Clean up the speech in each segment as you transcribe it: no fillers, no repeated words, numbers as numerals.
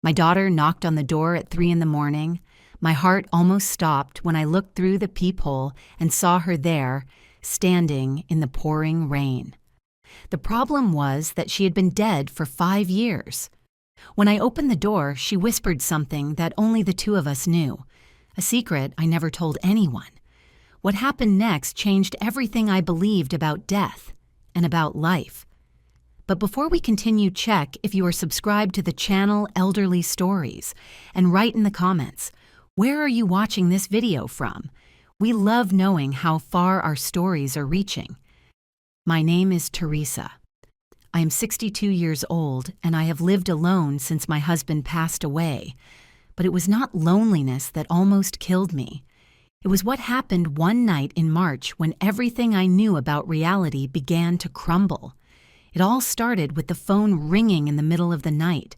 My daughter knocked on the door at 3 in the morning. My heart almost stopped when I looked through the peephole and saw her there, standing in the pouring rain. The problem was that she had been dead for 5 years. When I opened the door, she whispered something that only the two of us knew, a secret I never told anyone. What happened next changed everything I believed about death and about life. But before we continue, check if you are subscribed to the channel Elderly Stories and write in the comments, where are you watching this video from? We love knowing how far our stories are reaching. My name is Teresa. I am 62 years old and I have lived alone since my husband passed away. But it was not loneliness that almost killed me. It was what happened one night in March when everything I knew about reality began to crumble. It all started with the phone ringing in the middle of the night.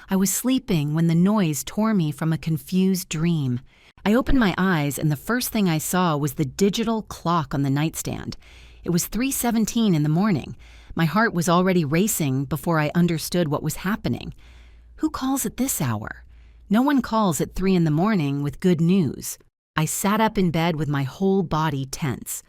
I was sleeping when the noise tore me from a confused dream. I opened my eyes and the first thing I saw was the digital clock on the nightstand. It was 3:17 in the morning. My heart was already racing before I understood what was happening. Who calls at this hour? No one calls at 3 in the morning with good news. I sat up in bed with my whole body tense.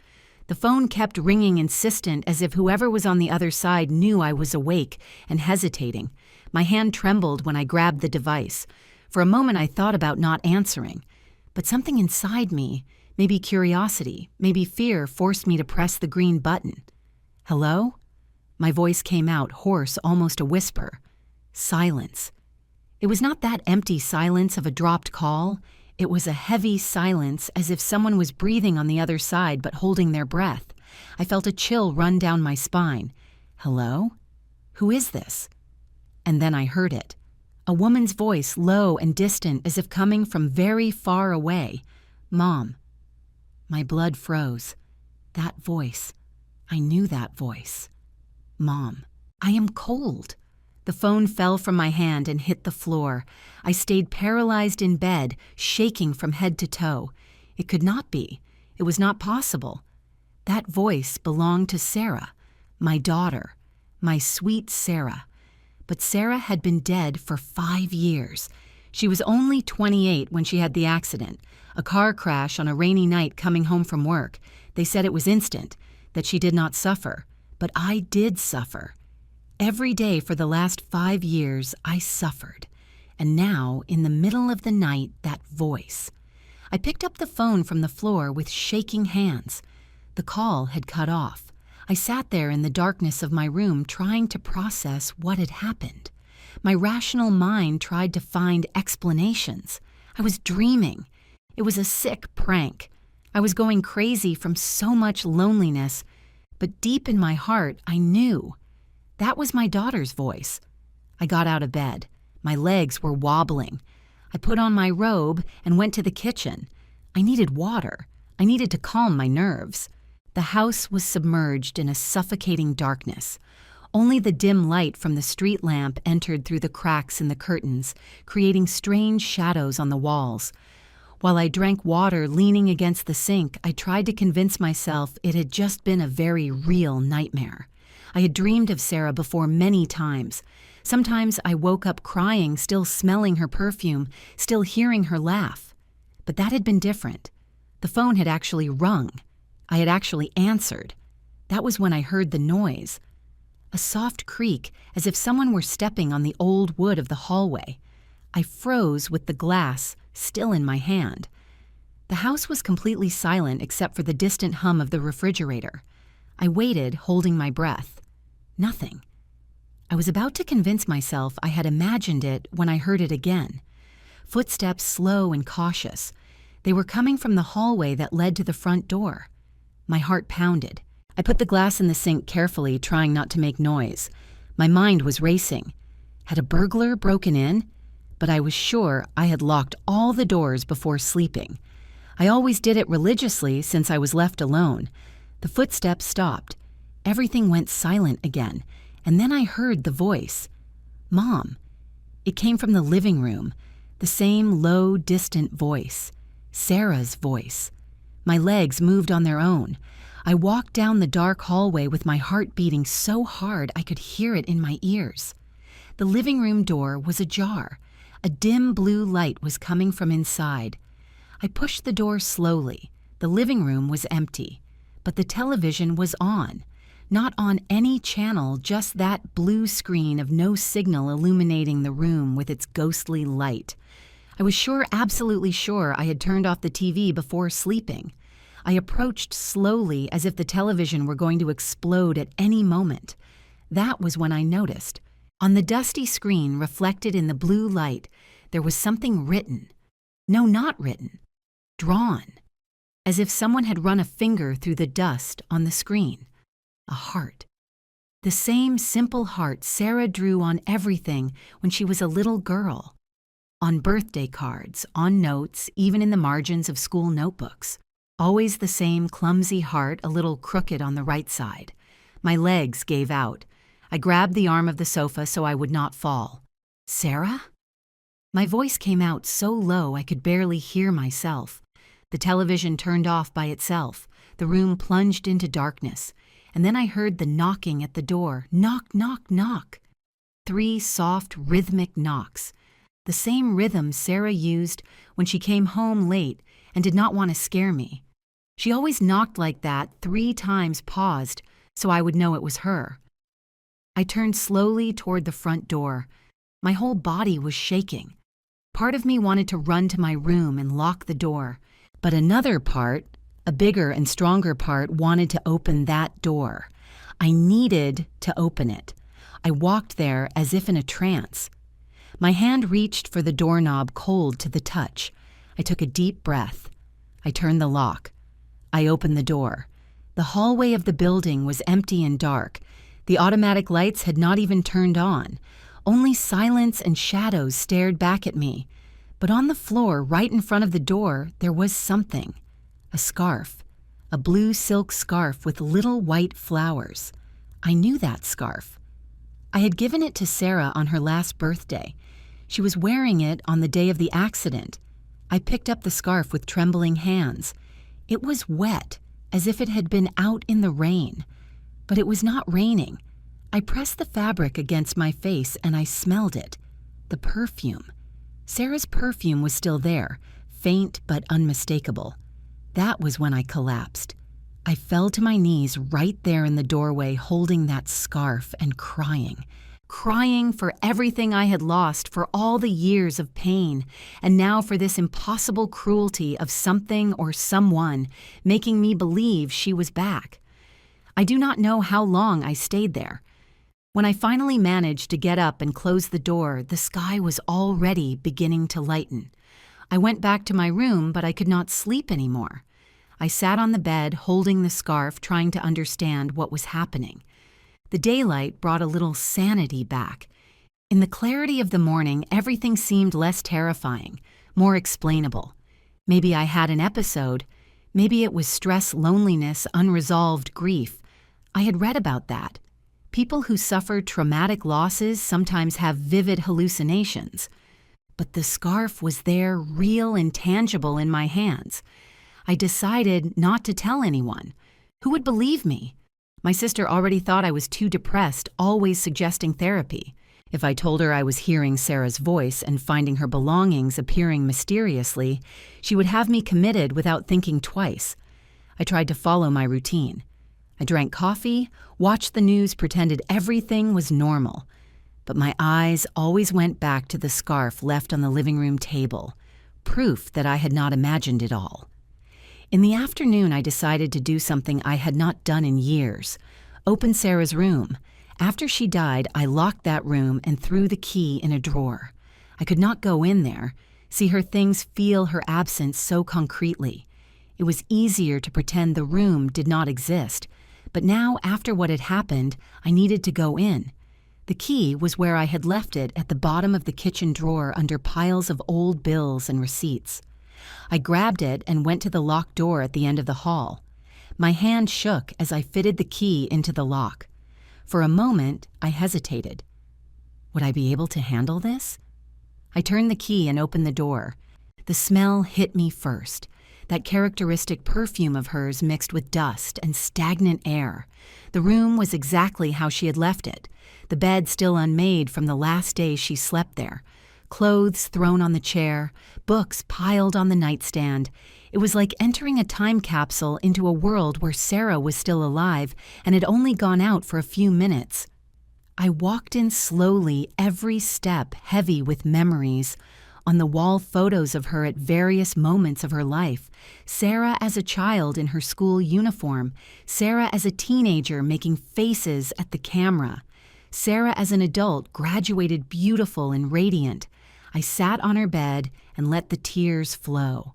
The phone kept ringing insistent as if whoever was on the other side knew I was awake and hesitating. My hand trembled when I grabbed the device. For a moment I thought about not answering. But something inside me, maybe curiosity, maybe fear, forced me to press the green button. Hello? My voice came out, hoarse, almost a whisper. Silence. It was not that empty silence of a dropped call. It was a heavy silence, as if someone was breathing on the other side but holding their breath. I felt a chill run down my spine. Hello? Who is this? And then I heard it. A woman's voice, low and distant, as if coming from very far away. Mom. My blood froze. That voice. I knew that voice. Mom. I am cold. The phone fell from my hand and hit the floor. I stayed paralyzed in bed, shaking from head to toe. It could not be. It was not possible. That voice belonged to Sarah, my daughter, my sweet Sarah. But Sarah had been dead for 5 years. She was only 28 when she had the accident, a car crash on a rainy night coming home from work. They said it was instant, that she did not suffer. But I did suffer. Every day for the last 5 years, I suffered. And now, in the middle of the night, that voice. I picked up the phone from the floor with shaking hands. The call had cut off. I sat there in the darkness of my room trying to process what had happened. My rational mind tried to find explanations. I was dreaming. It was a sick prank. I was going crazy from so much loneliness. But deep in my heart, I knew. That was my daughter's voice. I got out of bed. My legs were wobbling. I put on my robe and went to the kitchen. I needed water. I needed to calm my nerves. The house was submerged in a suffocating darkness. Only the dim light from the street lamp entered through the cracks in the curtains, creating strange shadows on the walls. While I drank water leaning against the sink, I tried to convince myself it had just been a very real nightmare. I had dreamed of Sarah before many times. Sometimes I woke up crying, still smelling her perfume, still hearing her laugh. But that had been different. The phone had actually rung. I had actually answered. That was when I heard the noise. A soft creak, as if someone were stepping on the old wood of the hallway. I froze with the glass still in my hand. The house was completely silent except for the distant hum of the refrigerator. I waited, holding my breath. Nothing. I was about to convince myself I had imagined it when I heard it again. Footsteps slow and cautious. They were coming from the hallway that led to the front door. My heart pounded. I put the glass in the sink carefully, trying not to make noise. My mind was racing. Had a burglar broken in? But I was sure I had locked all the doors before sleeping. I always did it religiously since I was left alone. The footsteps stopped. Everything went silent again, and then I heard the voice. Mom. It came from the living room, the same low, distant voice. Sarah's voice. My legs moved on their own. I walked down the dark hallway with my heart beating so hard I could hear it in my ears. The living room door was ajar. A dim blue light was coming from inside. I pushed the door slowly. The living room was empty, but the television was on. Not on any channel, just that blue screen of no signal illuminating the room with its ghostly light. I was sure, absolutely sure, I had turned off the TV before sleeping. I approached slowly as if the television were going to explode at any moment. That was when I noticed. On the dusty screen, reflected in the blue light, there was something written. No, not written. Drawn. As if someone had run a finger through the dust on the screen. A heart. The same simple heart Sarah drew on everything when she was a little girl. On birthday cards, on notes, even in the margins of school notebooks. Always the same clumsy heart, a little crooked on the right side. My legs gave out. I grabbed the arm of the sofa so I would not fall. Sarah? My voice came out so low I could barely hear myself. The television turned off by itself. The room plunged into darkness. And then I heard the knocking at the door. Knock, knock, knock. 3 soft, rhythmic knocks. The same rhythm Sarah used when she came home late and did not want to scare me. She always knocked like that 3 times, paused, so I would know it was her. I turned slowly toward the front door. My whole body was shaking. Part of me wanted to run to my room and lock the door, but another part, a bigger and stronger part, wanted to open that door. I needed to open it. I walked there as if in a trance. My hand reached for the doorknob, cold to the touch. I took a deep breath. I turned the lock. I opened the door. The hallway of the building was empty and dark. The automatic lights had not even turned on. Only silence and shadows stared back at me. But on the floor, right in front of the door, there was something. A scarf. A blue silk scarf with little white flowers. I knew that scarf. I had given it to Sarah on her last birthday. She was wearing it on the day of the accident. I picked up the scarf with trembling hands. It was wet, as if it had been out in the rain. But it was not raining. I pressed the fabric against my face and I smelled it. The perfume. Sarah's perfume was still there, faint but unmistakable. That was when I collapsed. I fell to my knees right there in the doorway, holding that scarf and crying. Crying for everything I had lost, for all the years of pain, and now for this impossible cruelty of something or someone making me believe she was back. I do not know how long I stayed there. When I finally managed to get up and close the door, the sky was already beginning to lighten. I went back to my room, but I could not sleep anymore. I sat on the bed, holding the scarf, trying to understand what was happening. The daylight brought a little sanity back. In the clarity of the morning, everything seemed less terrifying, more explainable. Maybe I had an episode. Maybe it was stress, loneliness, unresolved grief. I had read about that. People who suffer traumatic losses sometimes have vivid hallucinations. But the scarf was there, real and tangible in my hands. I decided not to tell anyone. Who would believe me? My sister already thought I was too depressed, always suggesting therapy. If I told her I was hearing Sarah's voice and finding her belongings appearing mysteriously, she would have me committed without thinking twice. I tried to follow my routine. I drank coffee, watched the news, pretended everything was normal. But my eyes always went back to the scarf left on the living room table, proof that I had not imagined it all. In the afternoon, I decided to do something I had not done in years, open Sarah's room. After she died, I locked that room and threw the key in a drawer. I could not go in there, see her things, feel her absence so concretely. It was easier to pretend the room did not exist, but now, after what had happened, I needed to go in. The key was where I had left it, at the bottom of the kitchen drawer under piles of old bills and receipts. I grabbed it and went to the locked door at the end of the hall. My hand shook as I fitted the key into the lock. For a moment, I hesitated. Would I be able to handle this? I turned the key and opened the door. The smell hit me first. That characteristic perfume of hers mixed with dust and stagnant air. The room was exactly how she had left it, the bed still unmade from the last day she slept there. clothes thrown on the chair, books piled on the nightstand. It was like entering a time capsule into a world where Sarah was still alive and had only gone out for a few minutes. I walked in slowly, every step heavy with memories. On the wall, photos of her at various moments of her life. Sarah as a child in her school uniform. Sarah as a teenager making faces at the camera. Sarah as an adult, graduated beautiful and radiant. I sat on her bed and let the tears flow.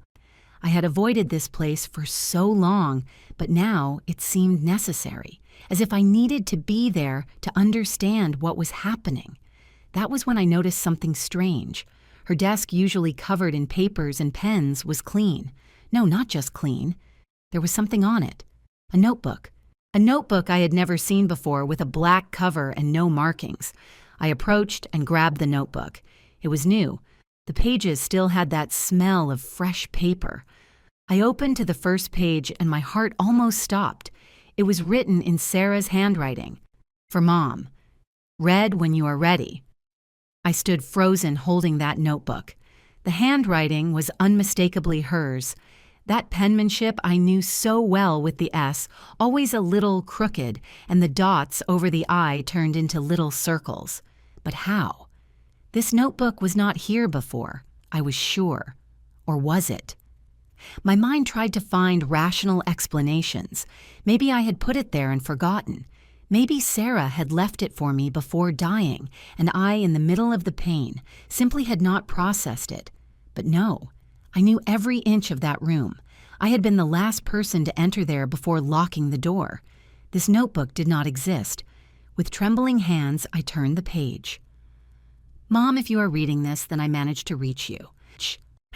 I had avoided this place for so long, but now it seemed necessary, as if I needed to be there to understand what was happening. That was when I noticed something strange. Her desk, usually covered in papers and pens, was clean. No, not just clean. There was something on it. A notebook. A notebook I had never seen before, with a black cover and no markings. I approached and grabbed the notebook. It was new. The pages still had that smell of fresh paper. I opened to the first page and my heart almost stopped. It was written in Sarah's handwriting. For Mom. Read when you are ready. I stood frozen holding that notebook. The handwriting was unmistakably hers. That penmanship I knew so well with the S, always a little crooked, and the dots over the I turned into little circles. But how? This notebook was not here before, I was sure. Or was it? My mind tried to find rational explanations. Maybe I had put it there and forgotten. Maybe Sarah had left it for me before dying, and I, in the middle of the pain, simply had not processed it. But no, I knew every inch of that room. I had been the last person to enter there before locking the door. This notebook did not exist. With trembling hands, I turned the page. Mom, if you are reading this, then I managed to reach you.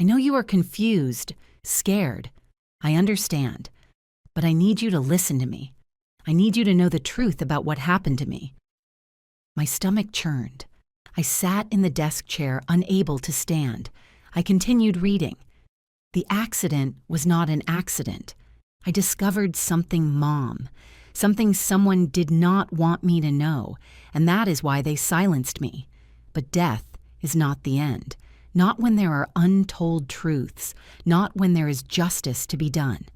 I know you are confused, scared. I understand. But I need you to listen to me. I need you to know the truth about what happened to me. My stomach churned. I sat in the desk chair, unable to stand. I continued reading. The accident was not an accident. I discovered something, Mom. Something someone did not want me to know, and that is why they silenced me. But death is not the end. Not when there are untold truths. Not when there is justice to be done.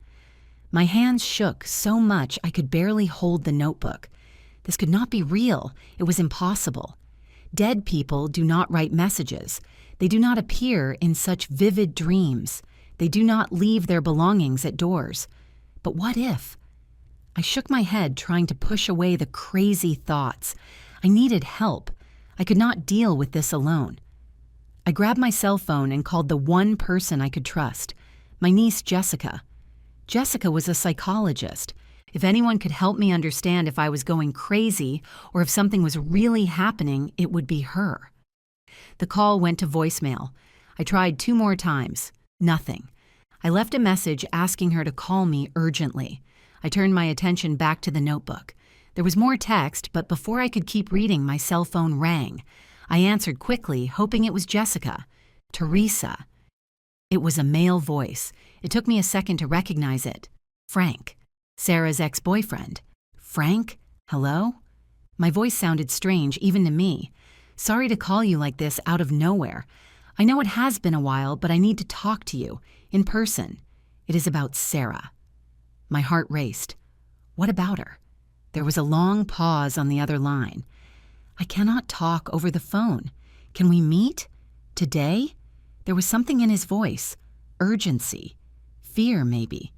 My hands shook so much I could barely hold the notebook. This could not be real. It was impossible. Dead people do not write messages. They do not appear in such vivid dreams. They do not leave their belongings at doors. But what if? I shook my head, trying to push away the crazy thoughts. I needed help. I could not deal with this alone. I grabbed my cell phone and called the one person I could trust, my niece Jessica. Jessica was a psychologist. If anyone could help me understand if I was going crazy or if something was really happening, it would be her. The call went to voicemail. I tried 2 more times. Nothing. I left a message asking her to call me urgently. I turned my attention back to the notebook. There was more text, but before I could keep reading, my cell phone rang. I answered quickly, hoping it was Jessica. Teresa. It was a male voice. It took me a second to recognize it. Frank. Sarah's ex-boyfriend. Frank? Hello? My voice sounded strange, even to me. Sorry to call you like this out of nowhere. I know it has been a while, but I need to talk to you, in person. It is about Sarah. My heart raced. What about her? There was a long pause on the other line. I cannot talk over the phone. Can we meet? Today? There was something in his voice. Urgency. Fear, maybe.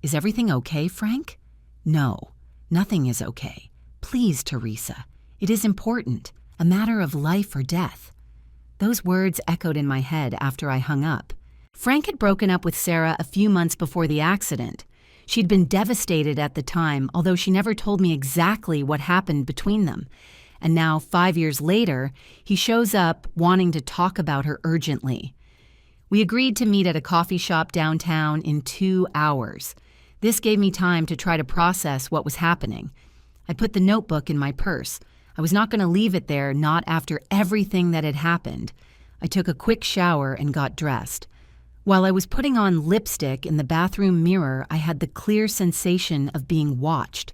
Is everything okay, Frank? No, nothing is okay. Please, Teresa. It is important. A matter of life or death. Those words echoed in my head after I hung up. Frank had broken up with Sarah a few months before the accident. She'd been devastated at the time, although she never told me exactly what happened between them. And now, 5 years later, he shows up wanting to talk about her urgently. We agreed to meet at a coffee shop downtown in 2 hours. This gave me time to try to process what was happening. I put the notebook in my purse. I was not going to leave it there, not after everything that had happened. I took a quick shower and got dressed. While I was putting on lipstick in the bathroom mirror, I had the clear sensation of being watched.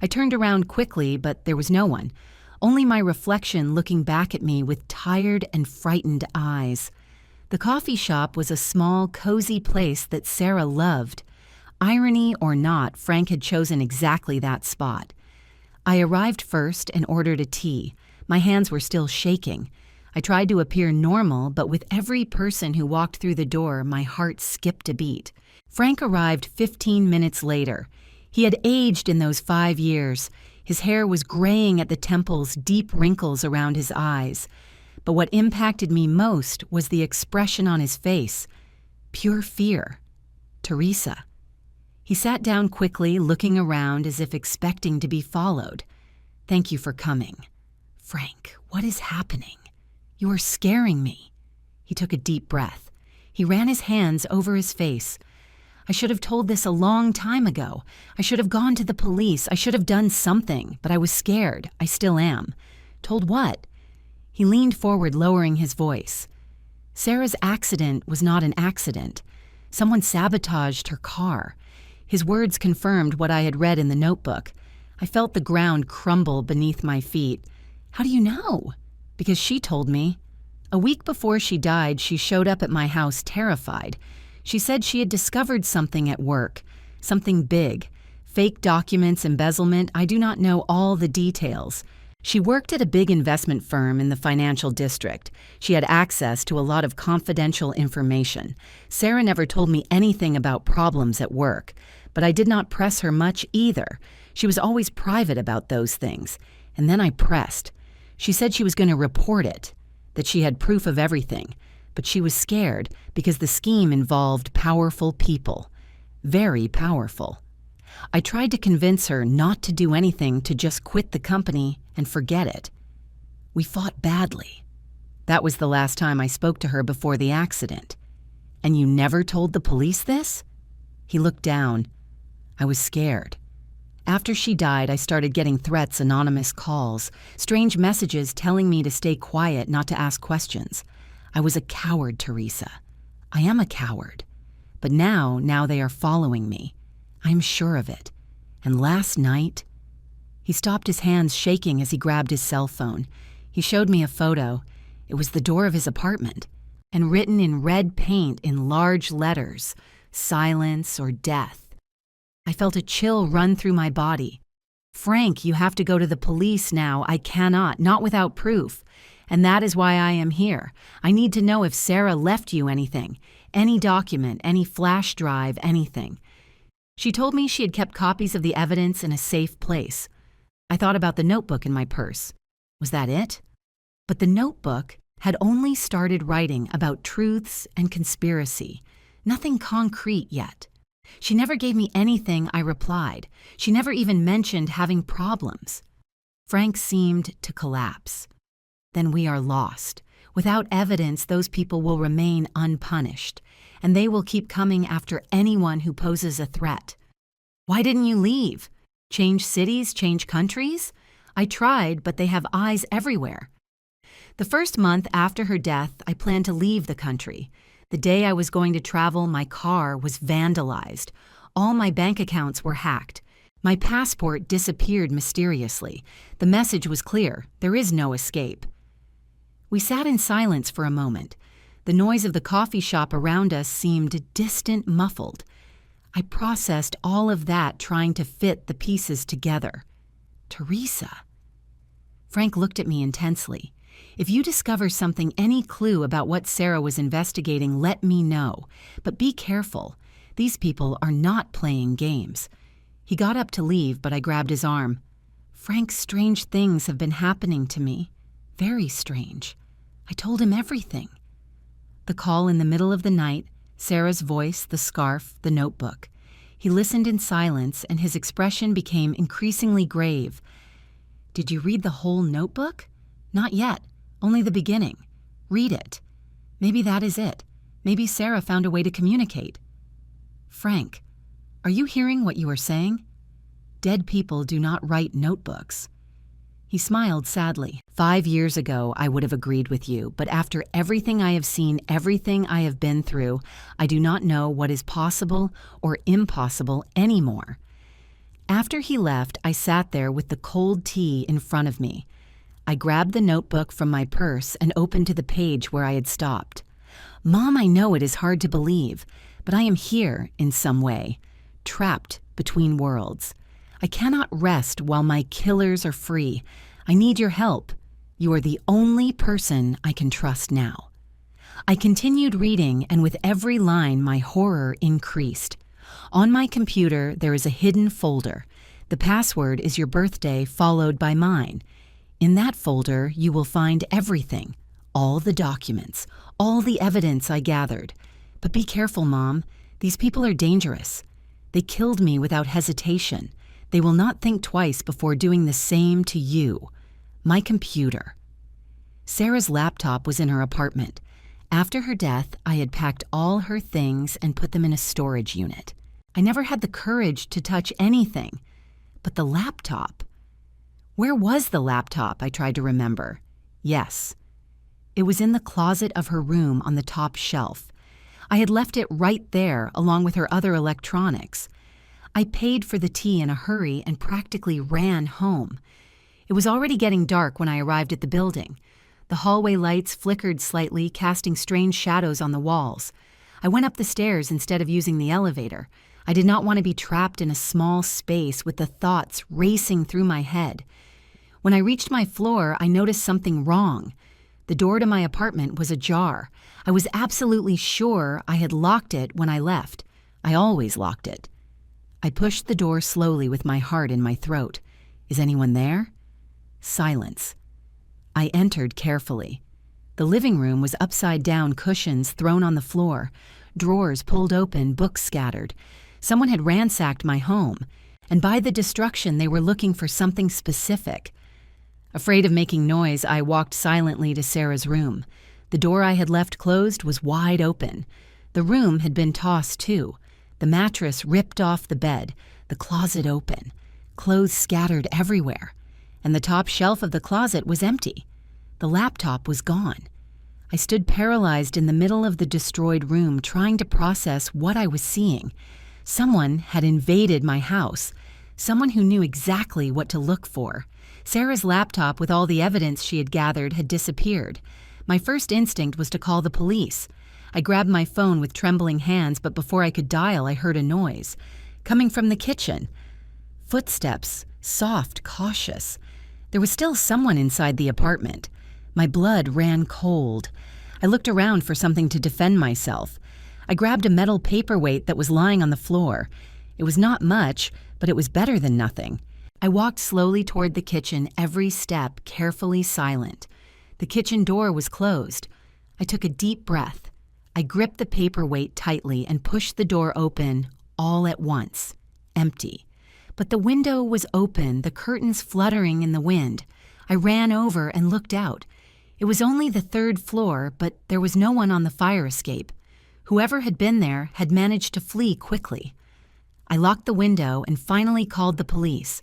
I turned around quickly, but there was no one. only my reflection looking back at me with tired and frightened eyes. The coffee shop was a small, cozy place that Sarah loved. Irony or not, Frank had chosen exactly that spot. I arrived first and ordered a tea. My hands were still shaking. I tried to appear normal, but with every person who walked through the door, my heart skipped a beat. Frank arrived 15 minutes later. He had aged in those 5 years. His hair was graying at the temples, deep wrinkles around his eyes. But what impacted me most was the expression on his face. Pure fear. Teresa. He sat down quickly, looking around as if expecting to be followed. "Thank you for coming." "Frank, what is happening? You are scaring me." He took a deep breath. He ran his hands over his face. "I should have told this a long time ago. I should have gone to the police. I should have done something, but I was scared. I still am." "Told what?" He leaned forward, lowering his voice. "Sarah's accident was not an accident. Someone sabotaged her car." His words confirmed what I had read in the notebook. I felt the ground crumble beneath my feet. "How do you know?" "Because she told me. A week before she died, she showed up at my house terrified. She said she had discovered something at work, something big. Fake documents, embezzlement, I do not know all the details. She worked at a big investment firm in the financial district. She had access to a lot of confidential information. Sarah never told me anything about problems at work, but I did not press her much either. She was always private about those things. And then I pressed. She said she was going to report it, that she had proof of everything, but she was scared because the scheme involved powerful people. Very powerful. I tried to convince her not to do anything, to just quit the company and forget it. We fought badly. That was the last time I spoke to her before the accident. "And you never told the police this?" He looked down. I was scared. After she died, I started getting threats, anonymous calls, strange messages telling me to stay quiet, not to ask questions. I was a coward, Teresa. I am a coward. But now they are following me. I am sure of it. And last night... He stopped, his hands shaking as he grabbed his cell phone. He showed me a photo. It was the door of his apartment, and written in red paint in large letters, "Silence or Death." I felt a chill run through my body. "Frank, you have to go to the police now. I cannot, not without proof. And that is why I am here. I need to know if Sarah left you anything, any document, any flash drive, anything." She told me she had kept copies of the evidence in a safe place. I thought about the notebook in my purse. Was that it? But the notebook had only started writing about truths and conspiracy, nothing concrete yet. She never gave me anything I replied. She never even mentioned having problems. Frank seemed to collapse. Then we are lost. Without evidence, those people will remain unpunished, and they will keep coming after anyone who poses a threat. Why didn't you leave? Change cities, change countries? I tried, but they have eyes everywhere. The first month after her death, I planned to leave the country. The day I was going to travel, my car was vandalized. All my bank accounts were hacked. My passport disappeared mysteriously. The message was clear: there is no escape. We sat in silence for a moment. The noise of the coffee shop around us seemed distant, muffled. I processed all of that, trying to fit the pieces together. Teresa. Frank looked at me intensely. "If you discover something, any clue about what Sarah was investigating, let me know. But be careful. These people are not playing games." He got up to leave, but I grabbed his arm. "Frank, strange things have been happening to me. Very strange. I told him everything." The call in the middle of the night, Sarah's voice, the scarf, the notebook. He listened in silence, and his expression became increasingly grave. "Did you read the whole notebook?" "Not yet. Only the beginning. Read it. Maybe that is it. Maybe Sarah found a way to communicate." "Frank, are you hearing what you are saying? Dead people do not write notebooks." He smiled sadly. 5 years ago, I would have agreed with you, but after everything I have seen, everything I have been through, I do not know what is possible or impossible anymore. After he left, I sat there with the cold tea in front of me. I grabbed the notebook from my purse and opened to the page where I had stopped. Mom, I know it is hard to believe, but I am here in some way, trapped between worlds. I cannot rest while my killers are free. I need your help. You are the only person I can trust now. I continued reading, and with every line, my horror increased. On my computer, there is a hidden folder. The password is your birthday followed by mine. In that folder, you will find everything, all the documents, all the evidence I gathered. But be careful, Mom. These people are dangerous. They killed me without hesitation. They will not think twice before doing the same to you. My computer. Sarah's laptop was in her apartment. After her death, I had packed all her things and put them in a storage unit. I never had the courage to touch anything. But the laptop? Where was the laptop? I tried to remember. Yes. It was in the closet of her room on the top shelf. I had left it right there along with her other electronics. I paid for the tea in a hurry and practically ran home. It was already getting dark when I arrived at the building. The hallway lights flickered slightly, casting strange shadows on the walls. I went up the stairs instead of using the elevator. I did not want to be trapped in a small space with the thoughts racing through my head. When I reached my floor, I noticed something wrong. The door to my apartment was ajar. I was absolutely sure I had locked it when I left. I always locked it. I pushed the door slowly with my heart in my throat. Is anyone there? Silence. I entered carefully. The living room was upside-down cushions thrown on the floor, drawers pulled open, books scattered. Someone had ransacked my home, and by the destruction they were looking for something specific. Afraid of making noise, I walked silently to Sarah's room. The door I had left closed was wide open. The room had been tossed too. The mattress ripped off the bed, the closet open, clothes scattered everywhere. And the top shelf of the closet was empty. The laptop was gone. I stood paralyzed in the middle of the destroyed room, trying to process what I was seeing. Someone had invaded my house. Someone who knew exactly what to look for. Sarah's laptop with all the evidence she had gathered had disappeared. My first instinct was to call the police. I grabbed my phone with trembling hands, but before I could dial, I heard a noise. Coming from the kitchen. Footsteps, soft, cautious. There was still someone inside the apartment. My blood ran cold. I looked around for something to defend myself. I grabbed a metal paperweight that was lying on the floor. It was not much, but it was better than nothing. I walked slowly toward the kitchen, every step carefully silent. The kitchen door was closed. I took a deep breath. I gripped the paperweight tightly and pushed the door open all at once. Empty. But the window was open, the curtains fluttering in the wind. I ran over and looked out. It was only the third floor, but there was no one on the fire escape. Whoever had been there had managed to flee quickly. I locked the window and finally called the police.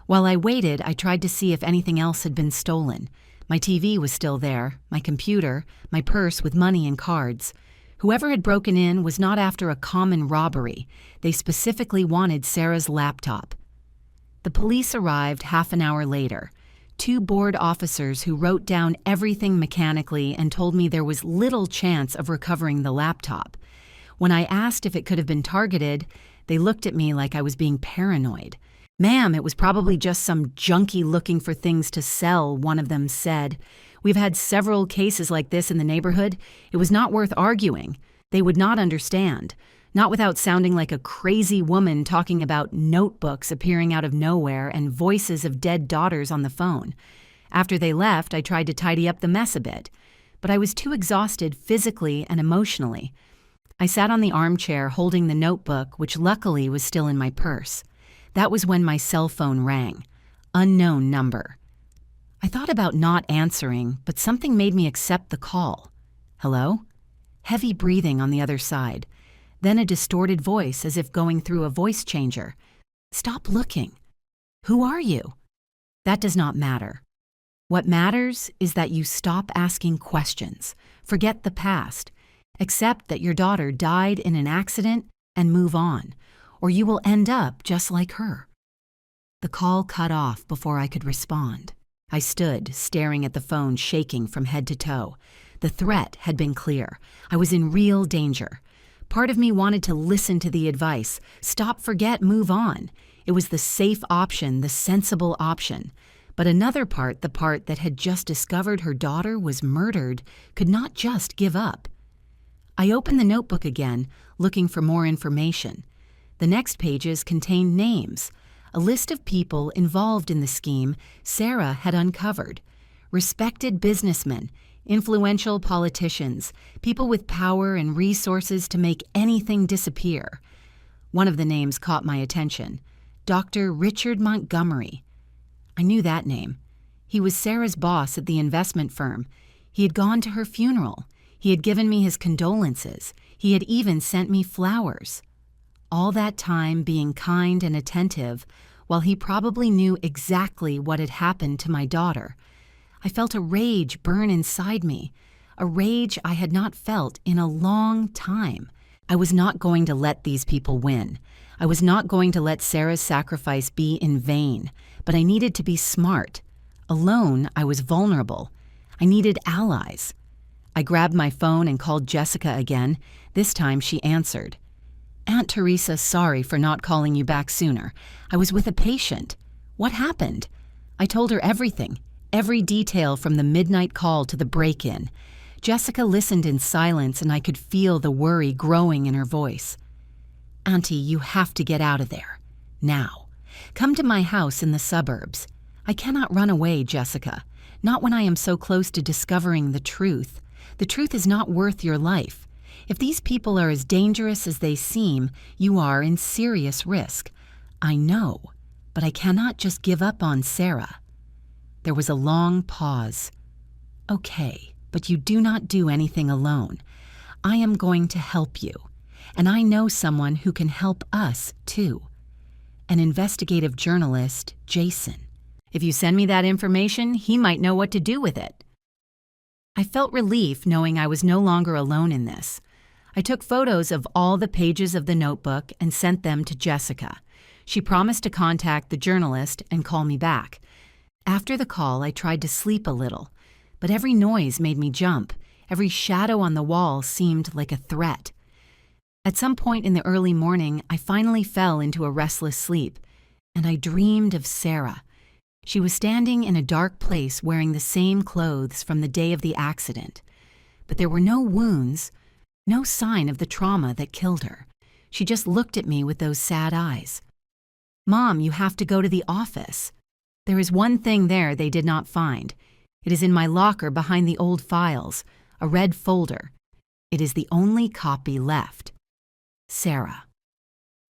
While I waited, I tried to see if anything else had been stolen. My TV was still there, my computer, my purse with money and cards. Whoever had broken in was not after a common robbery. They specifically wanted Sarah's laptop. The police arrived half an hour later. 2 bored officers who wrote down everything mechanically and told me there was little chance of recovering the laptop. When I asked if it could have been targeted, they looked at me like I was being paranoid. "Ma'am, it was probably just some junkie looking for things to sell," one of them said. "We've had several cases like this in the neighborhood. It was not worth arguing. They would not understand. Not without sounding like a crazy woman talking about notebooks appearing out of nowhere and voices of dead daughters on the phone. After they left, I tried to tidy up the mess a bit, but I was too exhausted physically and emotionally. I sat on the armchair holding the notebook, which luckily was still in my purse. That was when my cell phone rang. Unknown number. I thought about not answering, but something made me accept the call. Hello? Heavy breathing on the other side. Then a distorted voice as if going through a voice changer. "Stop looking. Who are you?" That does not matter. What matters is that you stop asking questions, forget the past, accept that your daughter died in an accident, and move on, or you will end up just like her. The call cut off before I could respond. I stood, staring at the phone, shaking from head to toe. The threat had been clear. I was in real danger. Part of me wanted to listen to the advice. Stop, forget, move on. It was the safe option, the sensible option. But another part, the part that had just discovered her daughter was murdered, could not just give up. I opened the notebook again, looking for more information. The next pages contained names. A list of people involved in the scheme Sarah had uncovered. Respected businessmen, influential politicians, people with power and resources to make anything disappear. One of the names caught my attention. Dr. Richard Montgomery. I knew that name. He was Sarah's boss at the investment firm. He had gone to her funeral. He had given me his condolences. He had even sent me flowers. All that time being kind and attentive, while he probably knew exactly what had happened to my daughter. I felt a rage burn inside me, a rage I had not felt in a long time. I was not going to let these people win. I was not going to let Sarah's sacrifice be in vain, but I needed to be smart. Alone, I was vulnerable. I needed allies. I grabbed my phone and called Jessica again. This time she answered. Aunt Teresa, sorry for not calling you back sooner. I was with a patient. What happened? I told her everything, every detail from the midnight call to the break-in. Jessica listened in silence, and I could feel the worry growing in her voice. Auntie, you have to get out of there. Now. Come to my house in the suburbs. I cannot run away, Jessica. Not when I am so close to discovering the truth. The truth is not worth your life. If these people are as dangerous as they seem, you are in serious risk. I know, but I cannot just give up on Sarah. There was a long pause. Okay, but you do not do anything alone. I am going to help you, and I know someone who can help us too. An investigative journalist, Jason. If you send me that information, he might know what to do with it. I felt relief knowing I was no longer alone in this. I took photos of all the pages of the notebook and sent them to Jessica. She promised to contact the journalist and call me back. After the call, I tried to sleep a little, but every noise made me jump. Every shadow on the wall seemed like a threat. At some point in the early morning, I finally fell into a restless sleep, and I dreamed of Sarah. She was standing in a dark place wearing the same clothes from the day of the accident, but there were no wounds, no sign of the trauma that killed her. She just looked at me with those sad eyes. Mom, you have to go to the office. There is one thing there they did not find. It is in my locker behind the old files, a red folder. It is the only copy left. Sarah.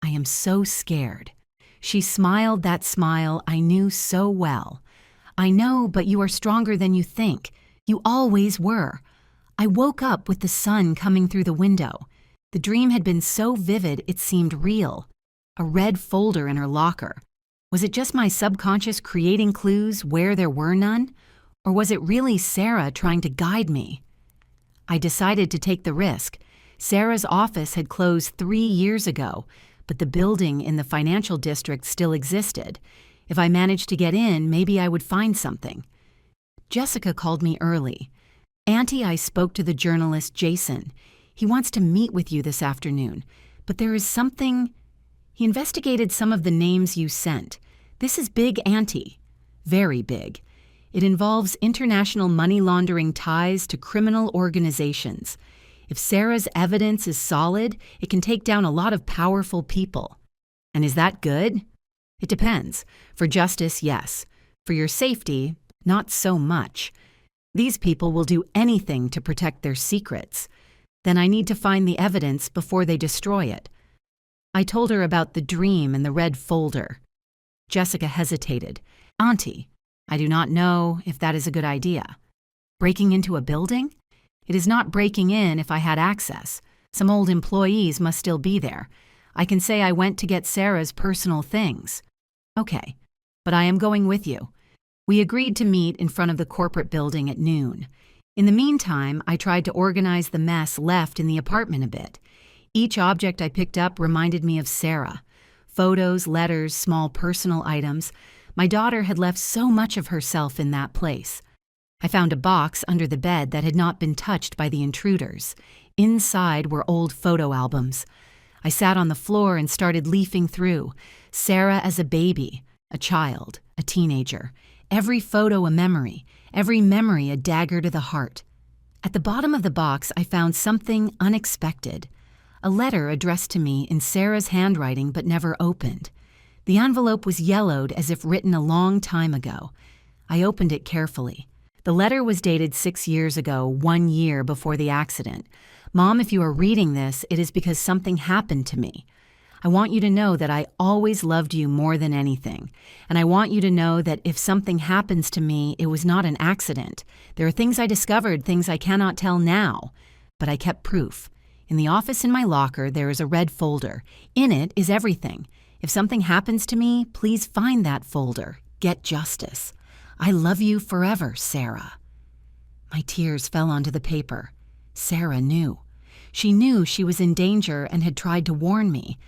I am so scared. She smiled that smile I knew so well. I know, but you are stronger than you think. You always were. I woke up with the sun coming through the window. The dream had been so vivid it seemed real. A red folder in her locker. Was it just my subconscious creating clues where there were none? Or was it really Sarah trying to guide me? I decided to take the risk. Sarah's office had closed 3 years ago, but the building in the financial district still existed. If I managed to get in, maybe I would find something. Jessica called me early. Auntie, I spoke to the journalist Jason. He wants to meet with you this afternoon, but there is something. He investigated some of the names you sent. This is big, Auntie. Very big. It involves international money laundering ties to criminal organizations. If Sarah's evidence is solid, it can take down a lot of powerful people. And is that good? It depends. For justice, yes. For your safety, not so much. These people will do anything to protect their secrets. Then I need to find the evidence before they destroy it. I told her about the dream and the red folder. Jessica hesitated. Auntie, I do not know if that is a good idea. Breaking into a building? It is not breaking in if I had access. Some old employees must still be there. I can say I went to get Sarah's personal things. Okay, but I am going with you. We agreed to meet in front of the corporate building at noon. In the meantime, I tried to organize the mess left in the apartment a bit. Each object I picked up reminded me of Sarah. Photos, letters, small personal items. My daughter had left so much of herself in that place. I found a box under the bed that had not been touched by the intruders. Inside were old photo albums. I sat on the floor and started leafing through. Sarah as a baby, a child, a teenager. Every photo a memory, every memory a dagger to the heart. At the bottom of the box, I found something unexpected. A letter addressed to me in Sarah's handwriting but never opened. The envelope was yellowed as if written a long time ago. I opened it carefully. The letter was dated 6 years ago, 1 year before the accident. Mom, if you are reading this, it is because something happened to me. I want you to know that I always loved you more than anything. And I want you to know that if something happens to me, it was not an accident. There are things I discovered, things I cannot tell now. But I kept proof. In the office in my locker, there is a red folder. In it is everything. If something happens to me, please find that folder. Get justice. I love you forever, Sarah. My tears fell onto the paper. Sarah knew. She knew she was in danger and had tried to warn me.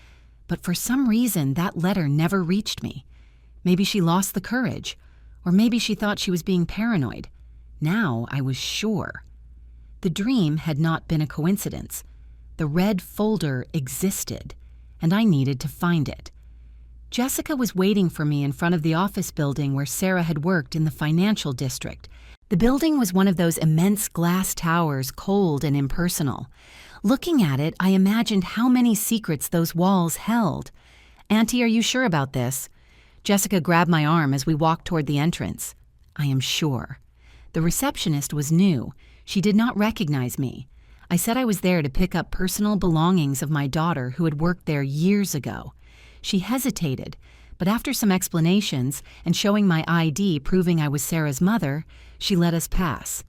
But for some reason, that letter never reached me. Maybe she lost the courage, or maybe she thought she was being paranoid. Now I was sure. The dream had not been a coincidence. The red folder existed, and I needed to find it. Jessica was waiting for me in front of the office building where Sarah had worked in the financial district. The building was one of those immense glass towers, cold and impersonal. Looking at it, I imagined how many secrets those walls held. Auntie, are you sure about this? Jessica grabbed my arm as we walked toward the entrance. I am sure. The receptionist was new. She did not recognize me. I said I was there to pick up personal belongings of my daughter who had worked there years ago. She hesitated, but after some explanations and showing my ID proving I was Sarah's mother, she let us pass.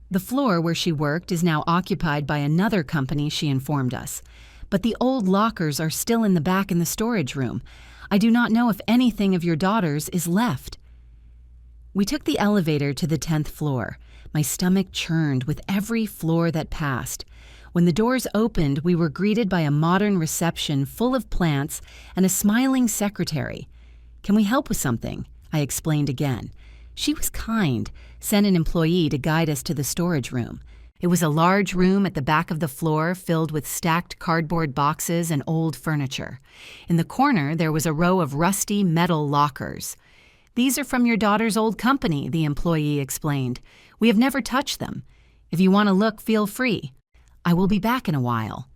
The floor where she worked is now occupied by another company, she informed us. But the old lockers are still in the back in the storage room. I do not know if anything of your daughter's is left. We took the elevator to the 10th floor. My stomach churned with every floor that passed. When the doors opened, we were greeted by a modern reception full of plants and a smiling secretary. Can we help with something? I explained again. She was kind, sent an employee to guide us to the storage room. It was a large room at the back of the floor filled with stacked cardboard boxes and old furniture. In the corner, there was a row of rusty metal lockers. These are from your daughter's old company, the employee explained. We have never touched them. If you want to look, feel free. I will be back in a while.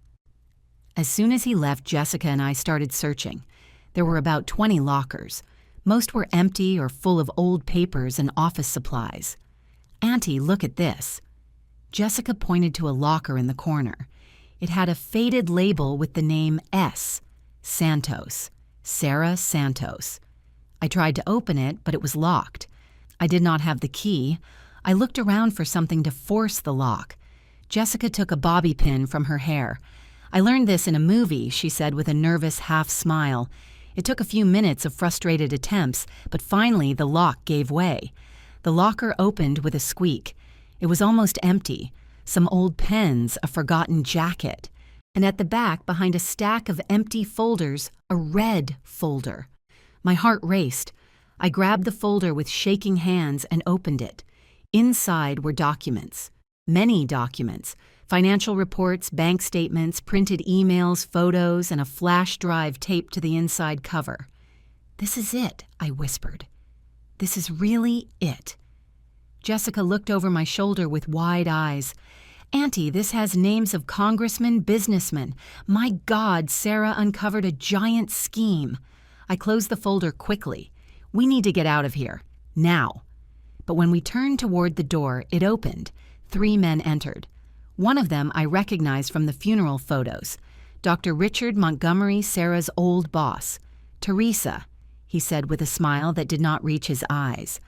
As soon as he left, Jessica and I started searching. There were about 20 lockers. Most were empty or full of old papers and office supplies. Auntie, look at this. Jessica pointed to a locker in the corner. It had a faded label with the name S. Santos. Sarah Santos. I tried to open it, but it was locked. I did not have the key. I looked around for something to force the lock. Jessica took a bobby pin from her hair. I learned this in a movie, she said with a nervous half smile. It took a few minutes of frustrated attempts, but finally the lock gave way. The locker opened with a squeak. It was almost empty. Some old pens, a forgotten jacket. And at the back, behind a stack of empty folders, a red folder. My heart raced. I grabbed the folder with shaking hands and opened it. Inside were documents. Many documents. Financial reports, bank statements, printed emails, photos, and a flash drive taped to the inside cover. This is it, I whispered. This is really it. Jessica looked over my shoulder with wide eyes. Auntie, this has names of congressmen, businessmen. My God, Sarah uncovered a giant scheme. I closed the folder quickly. We need to get out of here. Now. But when we turned toward the door, it opened. 3 men entered. One of them I recognized from the funeral photos. Dr. Richard Montgomery, Sarah's old boss. Teresa, he said with a smile that did not reach his eyes.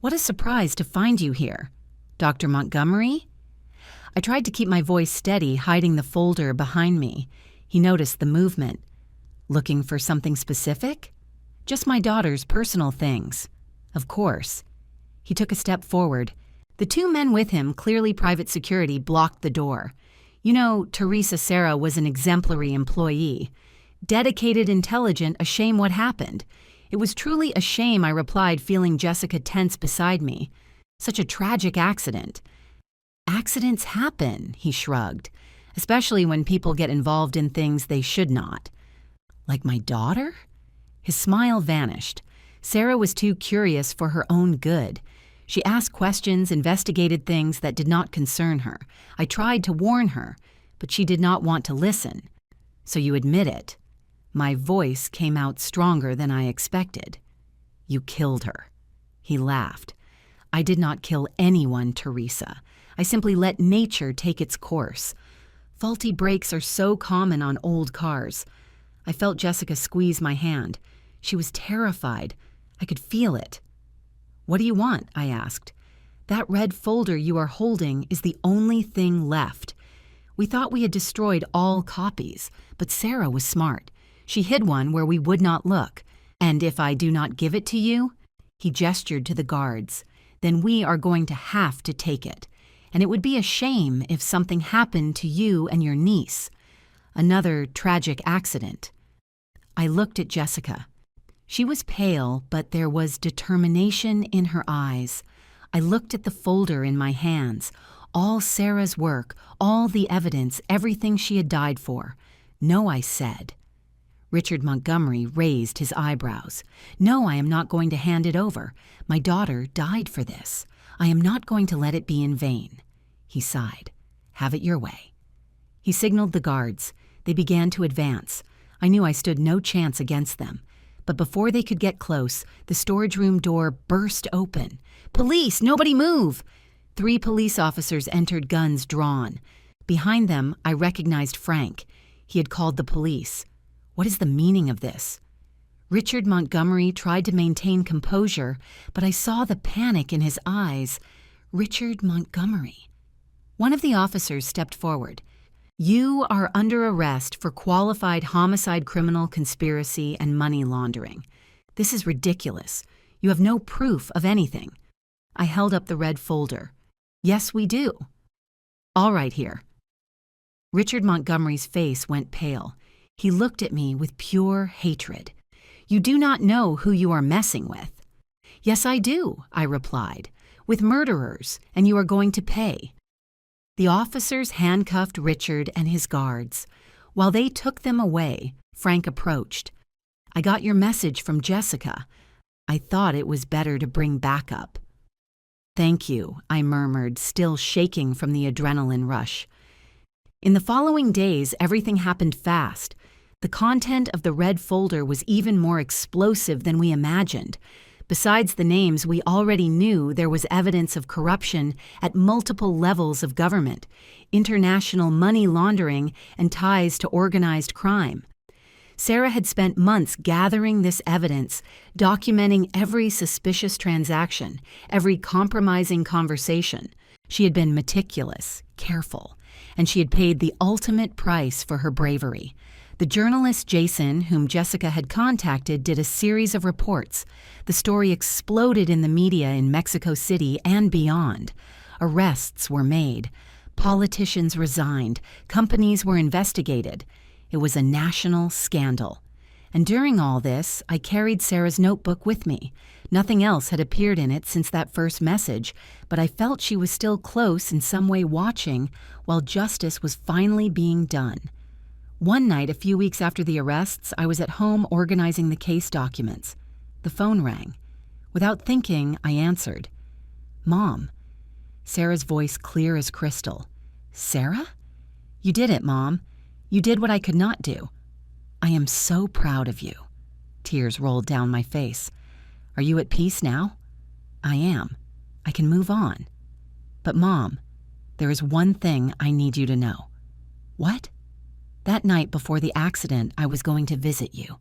What a surprise to find you here. Dr. Montgomery? I tried to keep my voice steady, hiding the folder behind me. He noticed the movement. Looking for something specific? Just my daughter's personal things. Of course. He took a step forward. The 2 men with him, clearly private security, blocked the door. You know, Teresa Sarah was an exemplary employee. Dedicated, intelligent, a shame what happened. It was truly a shame, I replied, feeling Jessica tense beside me. Such a tragic accident. Accidents happen, he shrugged, especially when people get involved in things they should not. Like my daughter? His smile vanished. Sarah was too curious for her own good. She asked questions, investigated things that did not concern her. I tried to warn her, but she did not want to listen. So you admit it. My voice came out stronger than I expected. You killed her. He laughed. I did not kill anyone, Teresa. I simply let nature take its course. Faulty brakes are so common on old cars. I felt Jessica squeeze my hand. She was terrified. I could feel it. What do you want? I asked. That red folder you are holding is the only thing left. We thought we had destroyed all copies, but Sarah was smart. She hid one where we would not look. And if I do not give it to you, he gestured to the guards, then we are going to have to take it. And it would be a shame if something happened to you and your niece. Another tragic accident. I looked at Jessica. She was pale, but there was determination in her eyes. I looked at the folder in my hands. All Sarah's work, all the evidence, everything she had died for. No, I said. Richard Montgomery raised his eyebrows. No, I am not going to hand it over. My daughter died for this. I am not going to let it be in vain. He sighed. Have it your way. He signaled the guards. They began to advance. I knew I stood no chance against them. But before they could get close, the storage room door burst open. Police! Nobody move! 3 police officers entered, guns drawn. Behind them, I recognized Frank. He had called the police. What is the meaning of this? Richard Montgomery tried to maintain composure, but I saw the panic in his eyes. Richard Montgomery. One of the officers stepped forward. You are under arrest for qualified homicide, criminal conspiracy, and money laundering. This is ridiculous. You have no proof of anything. I held up the red folder. Yes, we do. All right, here. Richard Montgomery's face went pale. He looked at me with pure hatred. You do not know who you are messing with. Yes, I do, I replied. With murderers, and you are going to pay. The officers handcuffed Richard and his guards. While they took them away, Frank approached. I got your message from Jessica. I thought it was better to bring backup. Thank you, I murmured, still shaking from the adrenaline rush. In the following days, everything happened fast. The content of the red folder was even more explosive than we imagined. Besides the names, we already knew there was evidence of corruption at multiple levels of government, international money laundering, and ties to organized crime. Sarah had spent months gathering this evidence, documenting every suspicious transaction, every compromising conversation. She had been meticulous, careful, and she had paid the ultimate price for her bravery. The journalist Jason, whom Jessica had contacted, did a series of reports. The story exploded in the media in Mexico City and beyond. Arrests were made. Politicians resigned. Companies were investigated. It was a national scandal. And during all this, I carried Sarah's notebook with me. Nothing else had appeared in it since that first message, but I felt she was still close in some way watching while justice was finally being done. One night, a few weeks after the arrests, I was at home organizing the case documents. The phone rang. Without thinking, I answered. Mom. Sarah's voice clear as crystal. Sarah? You did it, Mom. You did what I could not do. I am so proud of you. Tears rolled down my face. Are you at peace now? I am. I can move on. But Mom, there is one thing I need you to know. What? That night before the accident, I was going to visit you.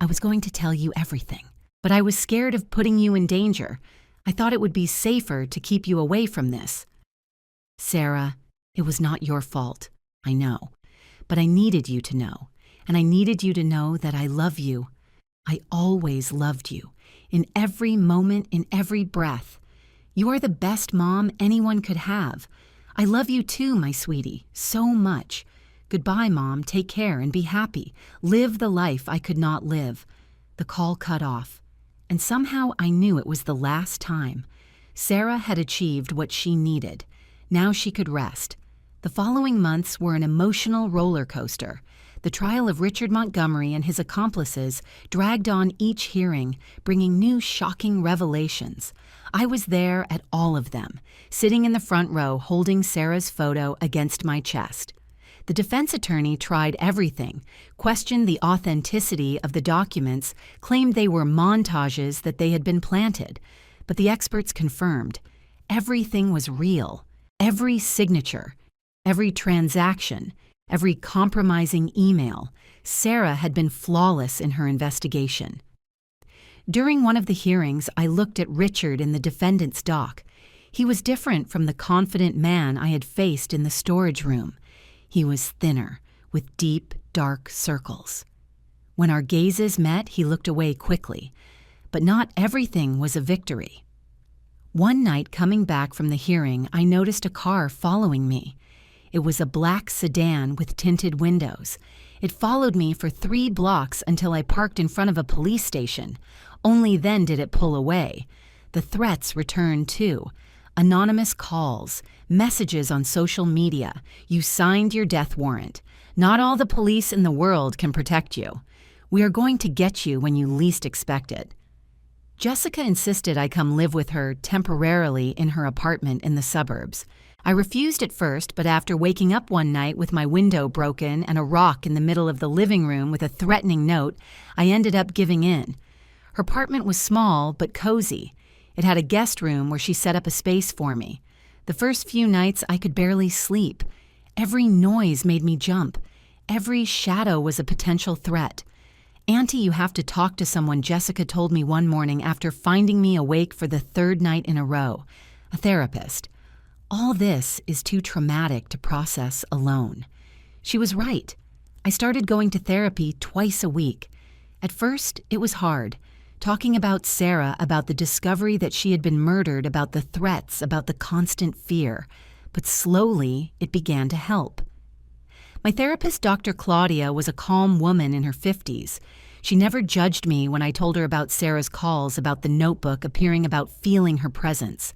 I was going to tell you everything. But I was scared of putting you in danger. I thought it would be safer to keep you away from this. Sarah, it was not your fault. I know. But I needed you to know. And I needed you to know that I love you. I always loved you. In every moment, in every breath. You are the best mom anyone could have. I love you too, my sweetie, so much. Goodbye, Mom. Take care and be happy. Live the life I could not live. The call cut off. and somehow I knew it was the last time. Sarah had achieved what she needed. Now she could rest. The following months were an emotional roller coaster. The trial of Richard Montgomery and his accomplices dragged on each hearing, bringing new shocking revelations. I was there at all of them, sitting in the front row holding Sarah's photo against my chest. The defense attorney tried everything, questioned the authenticity of the documents, claimed they were montages that they had been planted. But the experts confirmed everything was real. Every signature, every transaction, every compromising email. Sarah had been flawless in her investigation. During one of the hearings, I looked at Richard in the defendant's dock. He was different from the confident man I had faced in the storage room. He was thinner, with deep, dark circles. When our gazes met, he looked away quickly. But not everything was a victory. One night coming back from the hearing, I noticed a car following me. It was a black sedan with tinted windows. It followed me for 3 blocks until I parked in front of a police station. Only then did it pull away. The threats returned too. Anonymous calls, messages on social media. You signed your death warrant. Not all the police in the world can protect you. We are going to get you when you least expect it. Jessica insisted I come live with her temporarily in her apartment in the suburbs. I refused at first, but after waking up one night with my window broken and a rock in the middle of the living room with a threatening note, I ended up giving in. Her apartment was small but cozy. It had a guest room where she set up a space for me. The first few nights I could barely sleep. Every noise made me jump. Every shadow was a potential threat. "Auntie, you have to talk to someone," Jessica told me one morning after finding me awake for the 3rd night in a row. A therapist. All this is too traumatic to process alone. She was right. I started going to therapy twice a week. At first, it was hard. Talking about Sarah, about the discovery that she had been murdered, about the threats, about the constant fear. But slowly, it began to help. My therapist, Dr. Claudia, was a calm woman in her 50s. She never judged me when I told her about Sarah's calls, about the notebook appearing, about feeling her presence.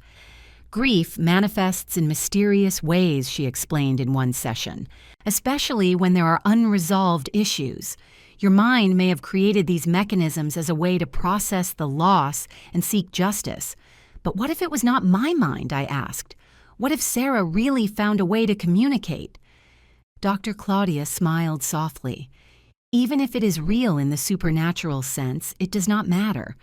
Grief manifests in mysterious ways, she explained in one session, especially when there are unresolved issues. Your mind may have created these mechanisms as a way to process the loss and seek justice. But what if it was not my mind, I asked. What if Sarah really found a way to communicate? Dr. Claudia smiled softly. Even if it is real in the supernatural sense, it does not matter.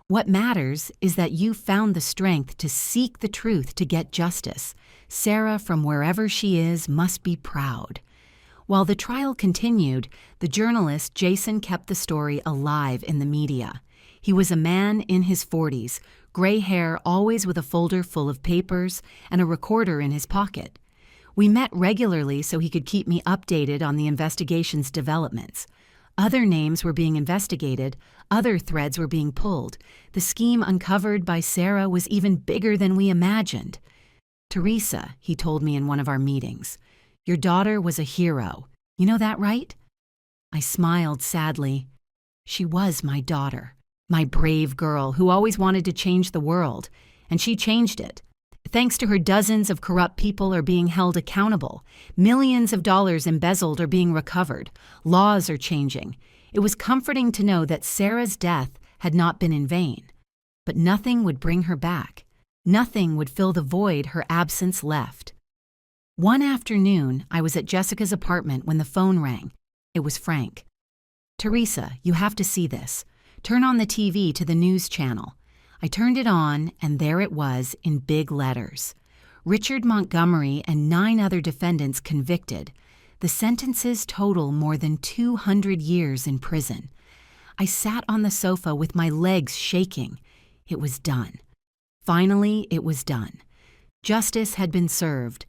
What matters is that you found the strength to seek the truth to get justice. Sarah, from wherever she is, must be proud. While the trial continued, the journalist Jason kept the story alive in the media. He was a man in his 40s, gray hair, always with a folder full of papers and a recorder in his pocket. We met regularly so he could keep me updated on the investigation's developments. Other names were being investigated, other threads were being pulled. The scheme uncovered by Sarah was even bigger than we imagined. "Teresa," he told me in one of our meetings, "your daughter was a hero. You know that, right?" I smiled sadly. She was my daughter, my brave girl who always wanted to change the world, and she changed it. Thanks to her, dozens of corrupt people are being held accountable. Millions of dollars embezzled are being recovered. Laws are changing. It was comforting to know that Sarah's death had not been in vain. But nothing would bring her back. Nothing would fill the void her absence left. One afternoon, I was at Jessica's apartment when the phone rang. It was Frank. "Teresa, you have to see this. Turn on the TV to the news channel." I turned it on, and there it was in big letters. Richard Montgomery and 9 other defendants convicted. The sentences total more than 200 years in prison. I sat on the sofa with my legs shaking. It was done. Finally, it was done. Justice had been served.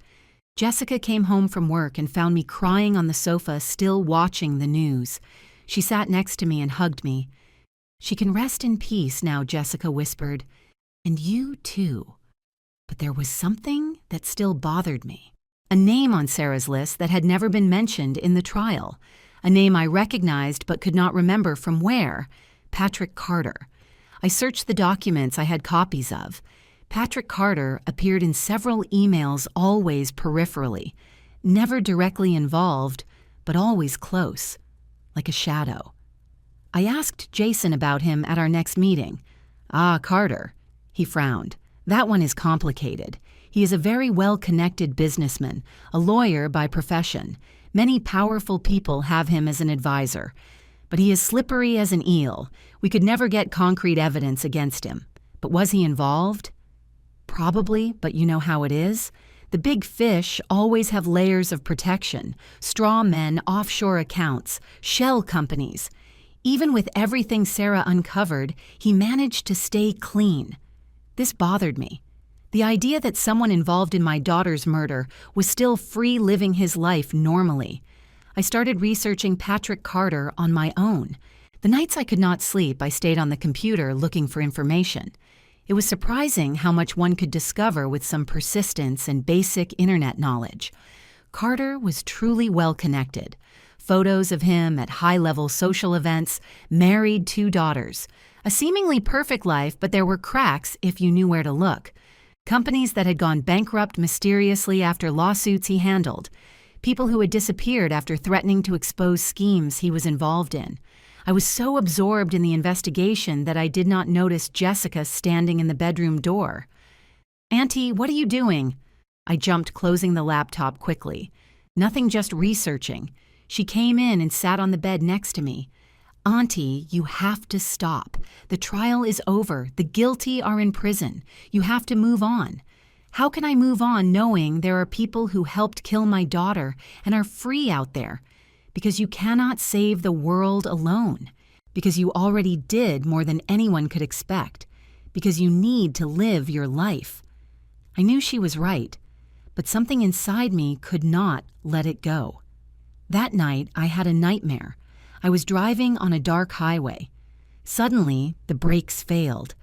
Jessica came home from work and found me crying on the sofa, still watching the news. She sat next to me and hugged me. "She can rest in peace now," Jessica whispered. "And you too." But there was something that still bothered me. A name on Sarah's list that had never been mentioned in the trial. A name I recognized but could not remember from where. Patrick Carter. I searched the documents I had copies of. Patrick Carter appeared in several emails, always peripherally, never directly involved, but always close, like a shadow. I asked Jason about him at our next meeting. "Ah, Carter." He frowned. "That one is complicated. He is a very well-connected businessman, a lawyer by profession. Many powerful people have him as an advisor. But he is slippery as an eel. We could never get concrete evidence against him. But was he involved? Probably, but you know how it is. The big fish always have layers of protection, straw men, offshore accounts, shell companies. Even with everything Sarah uncovered, he managed to stay clean. This bothered me. The idea that someone involved in my daughter's murder was still free living his life normally. I started researching Patrick Carter on my own. The nights I could not sleep, I stayed on the computer looking for information. It was surprising how much one could discover with some persistence and basic internet knowledge. Carter was truly well-connected. Photos of him at high-level social events, married, 2 daughters. A seemingly perfect life, but there were cracks if you knew where to look. Companies that had gone bankrupt mysteriously after lawsuits he handled. People who had disappeared after threatening to expose schemes he was involved in. I was so absorbed in the investigation that I did not notice Jessica standing in the bedroom door. "Auntie, what are you doing?" I jumped, closing the laptop quickly. "Nothing, just researching." She came in and sat on the bed next to me. "Auntie, you have to stop. The trial is over. The guilty are in prison. You have to move on." How can I move on knowing there are people who helped kill my daughter and are free out there? Because you cannot save the world alone. Because you already did more than anyone could expect. Because you need to live your life. I knew she was right, but something inside me could not let it go. That night, I had a nightmare. I was driving on a dark highway. Suddenly, the brakes failed.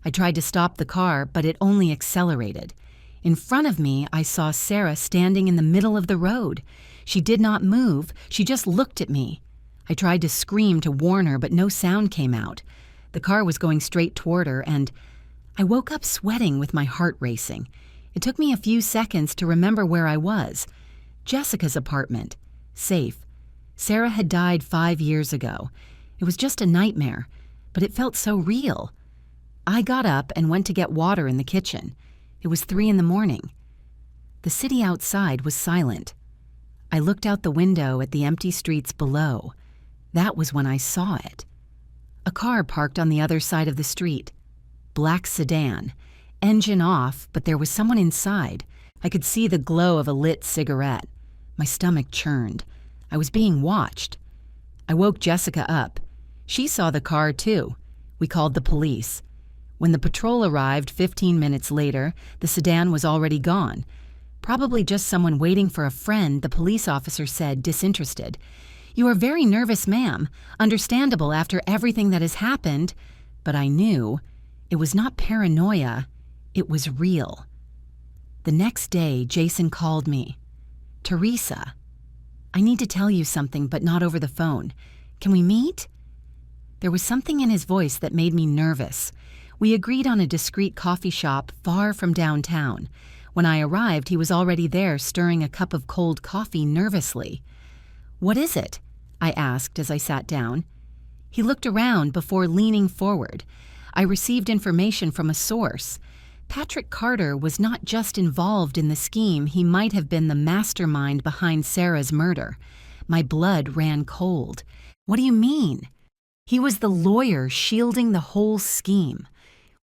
I tried to stop the car, but it only accelerated. In front of me, I saw Sarah standing in the middle of the road. She did not move, she just looked at me. I tried to scream to warn her, but no sound came out. The car was going straight toward her, and I woke up sweating with my heart racing. It took me a few seconds to remember where I was. Jessica's apartment. Safe. Sarah had died 5 years ago. It was just a nightmare, but it felt so real. I got up and went to get water in the kitchen. It was 3 a.m. The city outside was silent. I looked out the window at the empty streets below. That was when I saw it. A car parked on the other side of the street. Black sedan. Engine off, but there was someone inside. I could see the glow of a lit cigarette. My stomach churned. I was being watched. I woke Jessica up. She saw the car too. We called the police. When the patrol arrived 15 minutes later, the sedan was already gone. Probably just someone waiting for a friend, the police officer said, disinterested. "You are very nervous, ma'am. Understandable after everything that has happened." But I knew it was not paranoia. It was real. The next day, Jason called me. "Teresa, I need to tell you something, but not over the phone. Can we meet?" There was something in his voice that made me nervous. We agreed on a discreet coffee shop far from downtown. When I arrived, he was already there stirring a cup of cold coffee nervously. "What is it?" I asked as I sat down. He looked around before leaning forward. I received information from a source. Patrick Carter was not just involved in the scheme, he might have been the mastermind behind Sarah's murder. My blood ran cold. "What do you mean?" He was the lawyer shielding the whole scheme.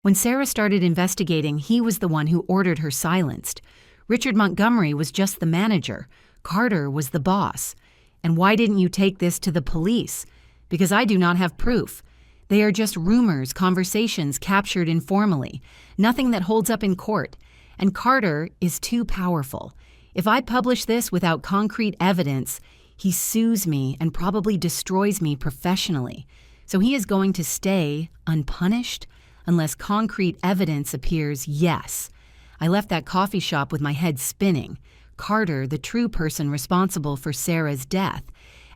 When Sarah started investigating, he was the one who ordered her silenced. Richard Montgomery was just the manager. Carter was the boss. "And why didn't you take this to the police?" "Because I do not have proof. They are just rumors, conversations captured informally. Nothing that holds up in court. And Carter is too powerful. If I publish this without concrete evidence, he sues me and probably destroys me professionally. So he is going to stay unpunished unless concrete evidence appears, yes." I left that coffee shop with my head spinning. Carter, the true person responsible for Sarah's death.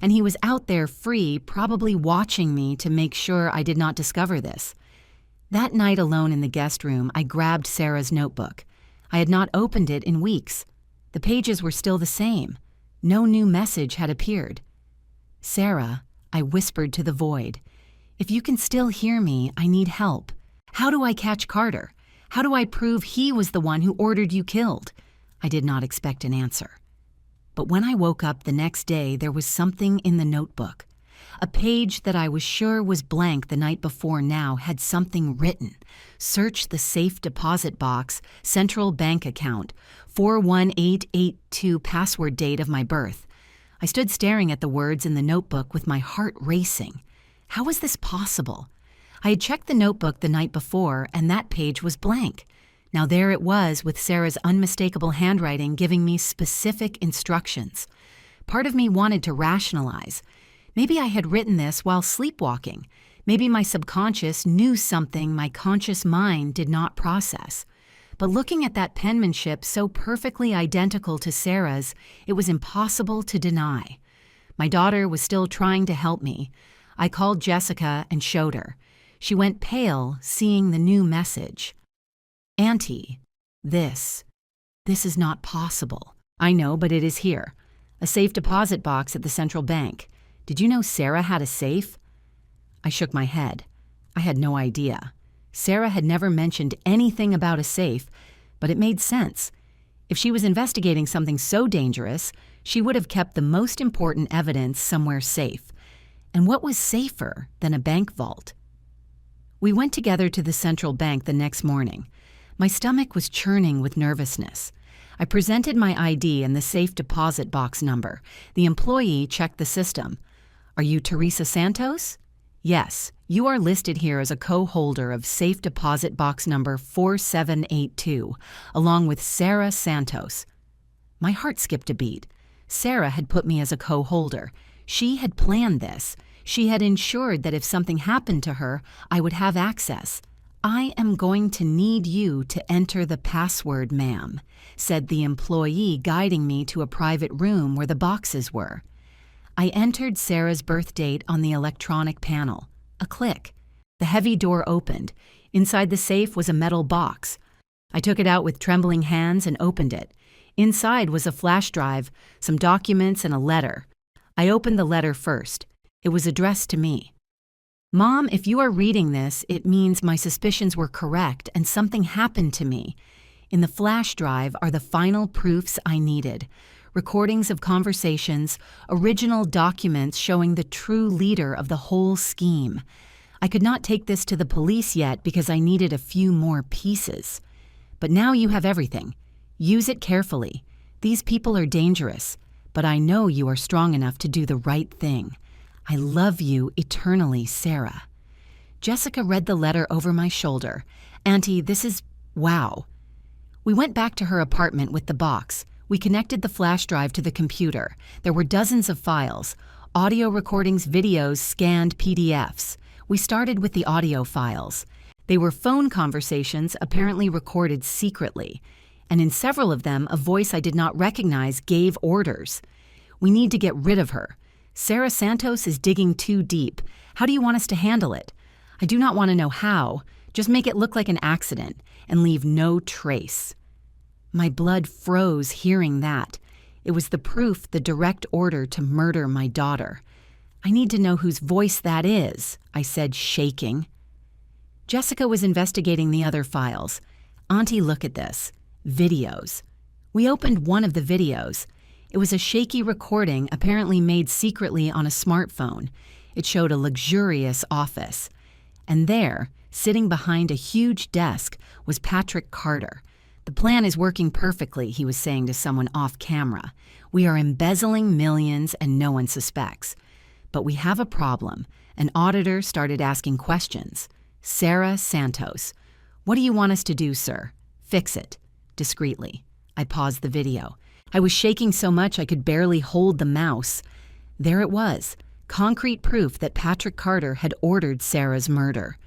And he was out there free, probably watching me to make sure I did not discover this. That night alone in the guest room, I grabbed Sarah's notebook. I had not opened it in weeks. The pages were still the same. No new message had appeared. "Sarah," I whispered to the void, "if you can still hear me, I need help. How do I catch Carter? How do I prove he was the one who ordered you killed?" I did not expect an answer. But when I woke up the next day, there was something in the notebook. A page that I was sure was blank the night before now had something written. "Search the safe deposit box, central bank account, 41882 password date of my birth." I stood staring at the words in the notebook with my heart racing. How was this possible? I had checked the notebook the night before, and that page was blank. Now there it was with Sarah's unmistakable handwriting giving me specific instructions. Part of me wanted to rationalize. Maybe I had written this while sleepwalking. Maybe my subconscious knew something my conscious mind did not process. But looking at that penmanship so perfectly identical to Sarah's, it was impossible to deny. My daughter was still trying to help me. I called Jessica and showed her. She went pale, seeing the new message. "Auntie, this is not possible." "I know, but it is here. A safe deposit box at the central bank. Did you know Sarah had a safe?" I shook my head. I had no idea. Sarah had never mentioned anything about a safe, but it made sense. If she was investigating something so dangerous, she would have kept the most important evidence somewhere safe. And what was safer than a bank vault? We went together to the central bank the next morning. My stomach was churning with nervousness. I presented my ID and the safe deposit box number. The employee checked the system. "Are you Teresa Santos?" "Yes, you are listed here as a co-holder of safe deposit box number 4782, along with Sarah Santos." My heart skipped a beat. Sarah had put me as a co-holder. She had planned this. She had ensured that if something happened to her, I would have access. "I am going to need you to enter the password, ma'am," said the employee, guiding me to a private room where the boxes were. I entered Sarah's birth date on the electronic panel. A click. The heavy door opened. Inside the safe was a metal box. I took it out with trembling hands and opened it. Inside was a flash drive, some documents, and a letter. I opened the letter first. It was addressed to me. "Mom, if you are reading this, it means my suspicions were correct and something happened to me. In the flash drive are the final proofs I needed. Recordings of conversations, original documents showing the true leader of the whole scheme. I could not take this to the police yet because I needed a few more pieces. But now you have everything. Use it carefully. These people are dangerous, but I know you are strong enough to do the right thing. I love you eternally, Sarah." Jessica read the letter over my shoulder. "Auntie, this is wow." We went back to her apartment with the box. We connected the flash drive to the computer. There were dozens of files, audio recordings, videos, scanned PDFs. We started with the audio files. They were phone conversations apparently recorded secretly, and in several of them, a voice I did not recognize gave orders. "We need to get rid of her. Sarah Santos is digging too deep. How do you want us to handle it?" "I do not want to know how. Just make it look like an accident and leave no trace." My blood froze hearing that. It was the proof, the direct order to murder my daughter. "I need to know whose voice that is," I said, shaking. Jessica was investigating the other files. "Auntie, look at this. Videos." We opened one of the videos. It was a shaky recording apparently made secretly on a smartphone. It showed a luxurious office. And there, sitting behind a huge desk, was Patrick Carter. "The plan is working perfectly," he was saying to someone off camera. "We are embezzling millions and no one suspects. But we have a problem." An auditor started asking questions. "Sarah Santos. What do you want us to do, sir?" "Fix it." Discreetly. I paused the video. I was shaking so much I could barely hold the mouse. There it was, concrete proof that Patrick Carter had ordered Sarah's murder.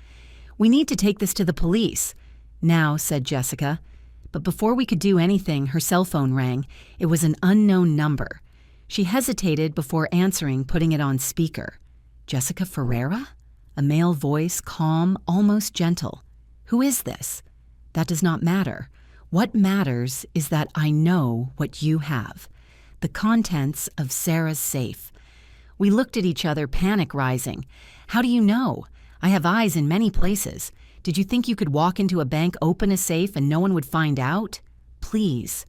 "We need to take this to the police." "Now," said Jessica. But before we could do anything, her cell phone rang. It was an unknown number. She hesitated before answering, putting it on speaker. "Jessica Ferreira?" A male voice, calm, almost gentle. Who is this? That does not matter. What matters is that I know what you have. The contents of Sarah's safe. We looked at each other, panic rising. How do you know? I have eyes in many places. Did you think you could walk into a bank, open a safe, and no one would find out? Please.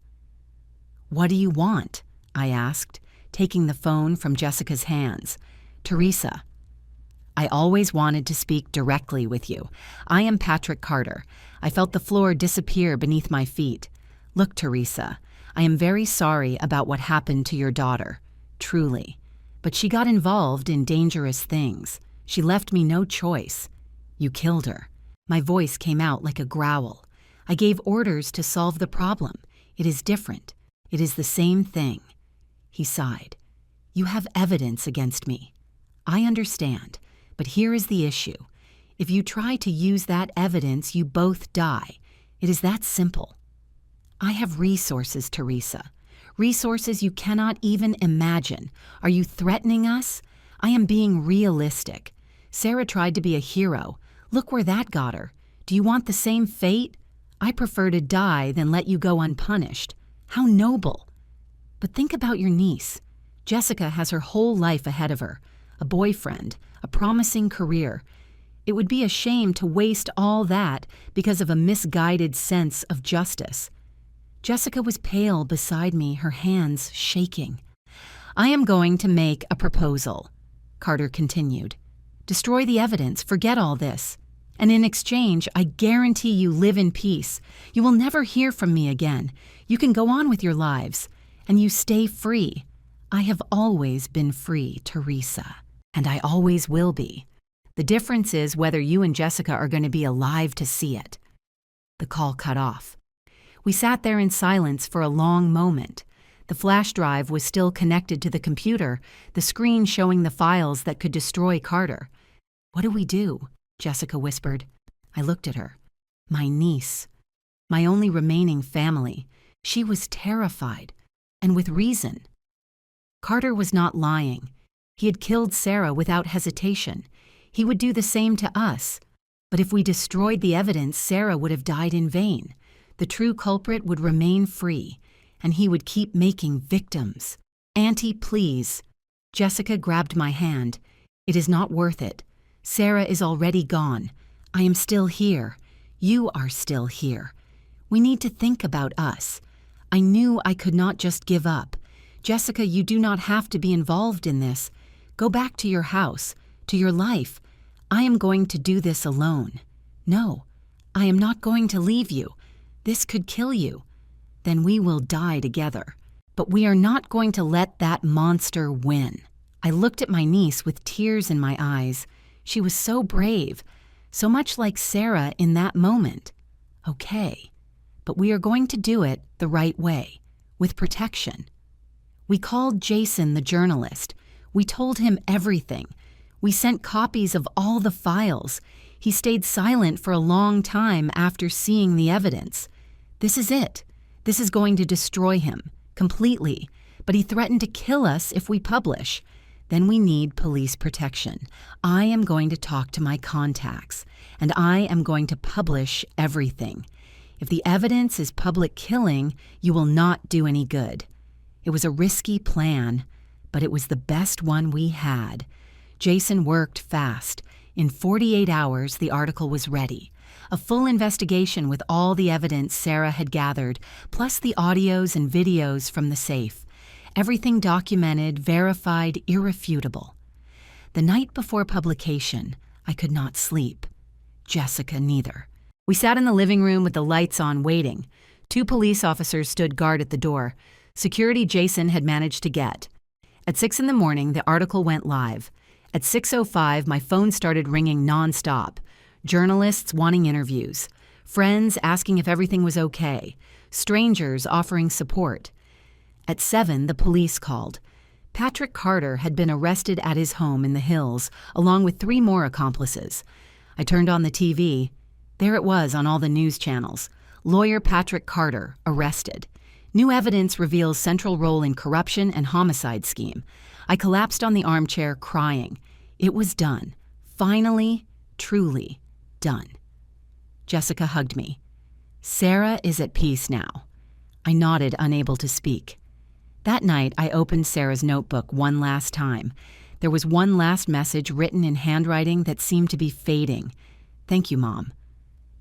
What do you want? I asked, taking the phone from Jessica's hands. Teresa. I always wanted to speak directly with you. I am Patrick Carter. I felt the floor disappear beneath my feet. Look, Teresa, I am very sorry about what happened to your daughter. Truly. But she got involved in dangerous things. She left me no choice. You killed her. My voice came out like a growl. I gave orders to solve the problem. It is different. It is the same thing. He sighed. You have evidence against me. I understand, but here is the issue. If you try to use that evidence, you both die. It is that simple. I have resources, Teresa. Resources you cannot even imagine. Are you threatening us? I am being realistic. Sarah tried to be a hero. Look where that got her. Do you want the same fate? I prefer to die than let you go unpunished. How noble. But think about your niece. Jessica has her whole life ahead of her. A boyfriend, a promising career. It would be a shame to waste all that because of a misguided sense of justice. Jessica was pale beside me, her hands shaking. I am going to make a proposal, Carter continued. Destroy the evidence, forget all this. And in exchange, I guarantee you live in peace. You will never hear from me again. You can go on with your lives, and you stay free. I have always been free, Teresa, and I always will be. The difference is whether you and Jessica are going to be alive to see it. The call cut off. We sat there in silence for a long moment. The flash drive was still connected to the computer, the screen showing the files that could destroy Carter. What do we do? Jessica whispered. I looked at her. My niece. My only remaining family. She was terrified, and with reason. Carter was not lying. He had killed Sarah without hesitation. He would do the same to us. But if we destroyed the evidence, Sarah would have died in vain. The true culprit would remain free, and he would keep making victims. Auntie, please. Jessica grabbed my hand. It is not worth it. Sarah is already gone. I am still here. You are still here. We need to think about us. I knew I could not just give up. Jessica, you do not have to be involved in this. Go back to your house, to your life. I am going to do this alone. No, I am not going to leave you. This could kill you. Then we will die together. But we are not going to let that monster win. I looked at my niece with tears in my eyes. She was so brave, so much like Sarah in that moment. Okay, but we are going to do it the right way, with protection. We called Jason, the journalist. We told him everything. We sent copies of all the files. He stayed silent for a long time after seeing the evidence. This is it. This is going to destroy him, completely. But he threatened to kill us if we publish. Then we need police protection. I am going to talk to my contacts, and I am going to publish everything. If the evidence is public killing, you will not do any good. It was a risky plan, but it was the best one we had. Jason worked fast. In 48 hours, the article was ready. A full investigation with all the evidence Sarah had gathered, plus the audios and videos from the safe. Everything documented, verified, irrefutable. The night before publication, I could not sleep. Jessica neither. We sat in the living room with the lights on waiting. 2 police officers stood guard at the door. Security Jason had managed to get. At 6 in the morning, the article went live. At 6:05, my phone started ringing nonstop. Journalists wanting interviews. Friends asking if everything was okay. Strangers offering support. At 7, the police called. Patrick Carter had been arrested at his home in the hills, along with 3 more accomplices. I turned on the TV. There it was on all the news channels. Lawyer Patrick Carter, arrested. New evidence reveals central role in corruption and homicide scheme. I collapsed on the armchair, crying. It was done. Finally, truly done. Jessica hugged me. Sarah is at peace now. I nodded, unable to speak. That night, I opened Sarah's notebook one last time. There was one last message written in handwriting that seemed to be fading. Thank you, Mom.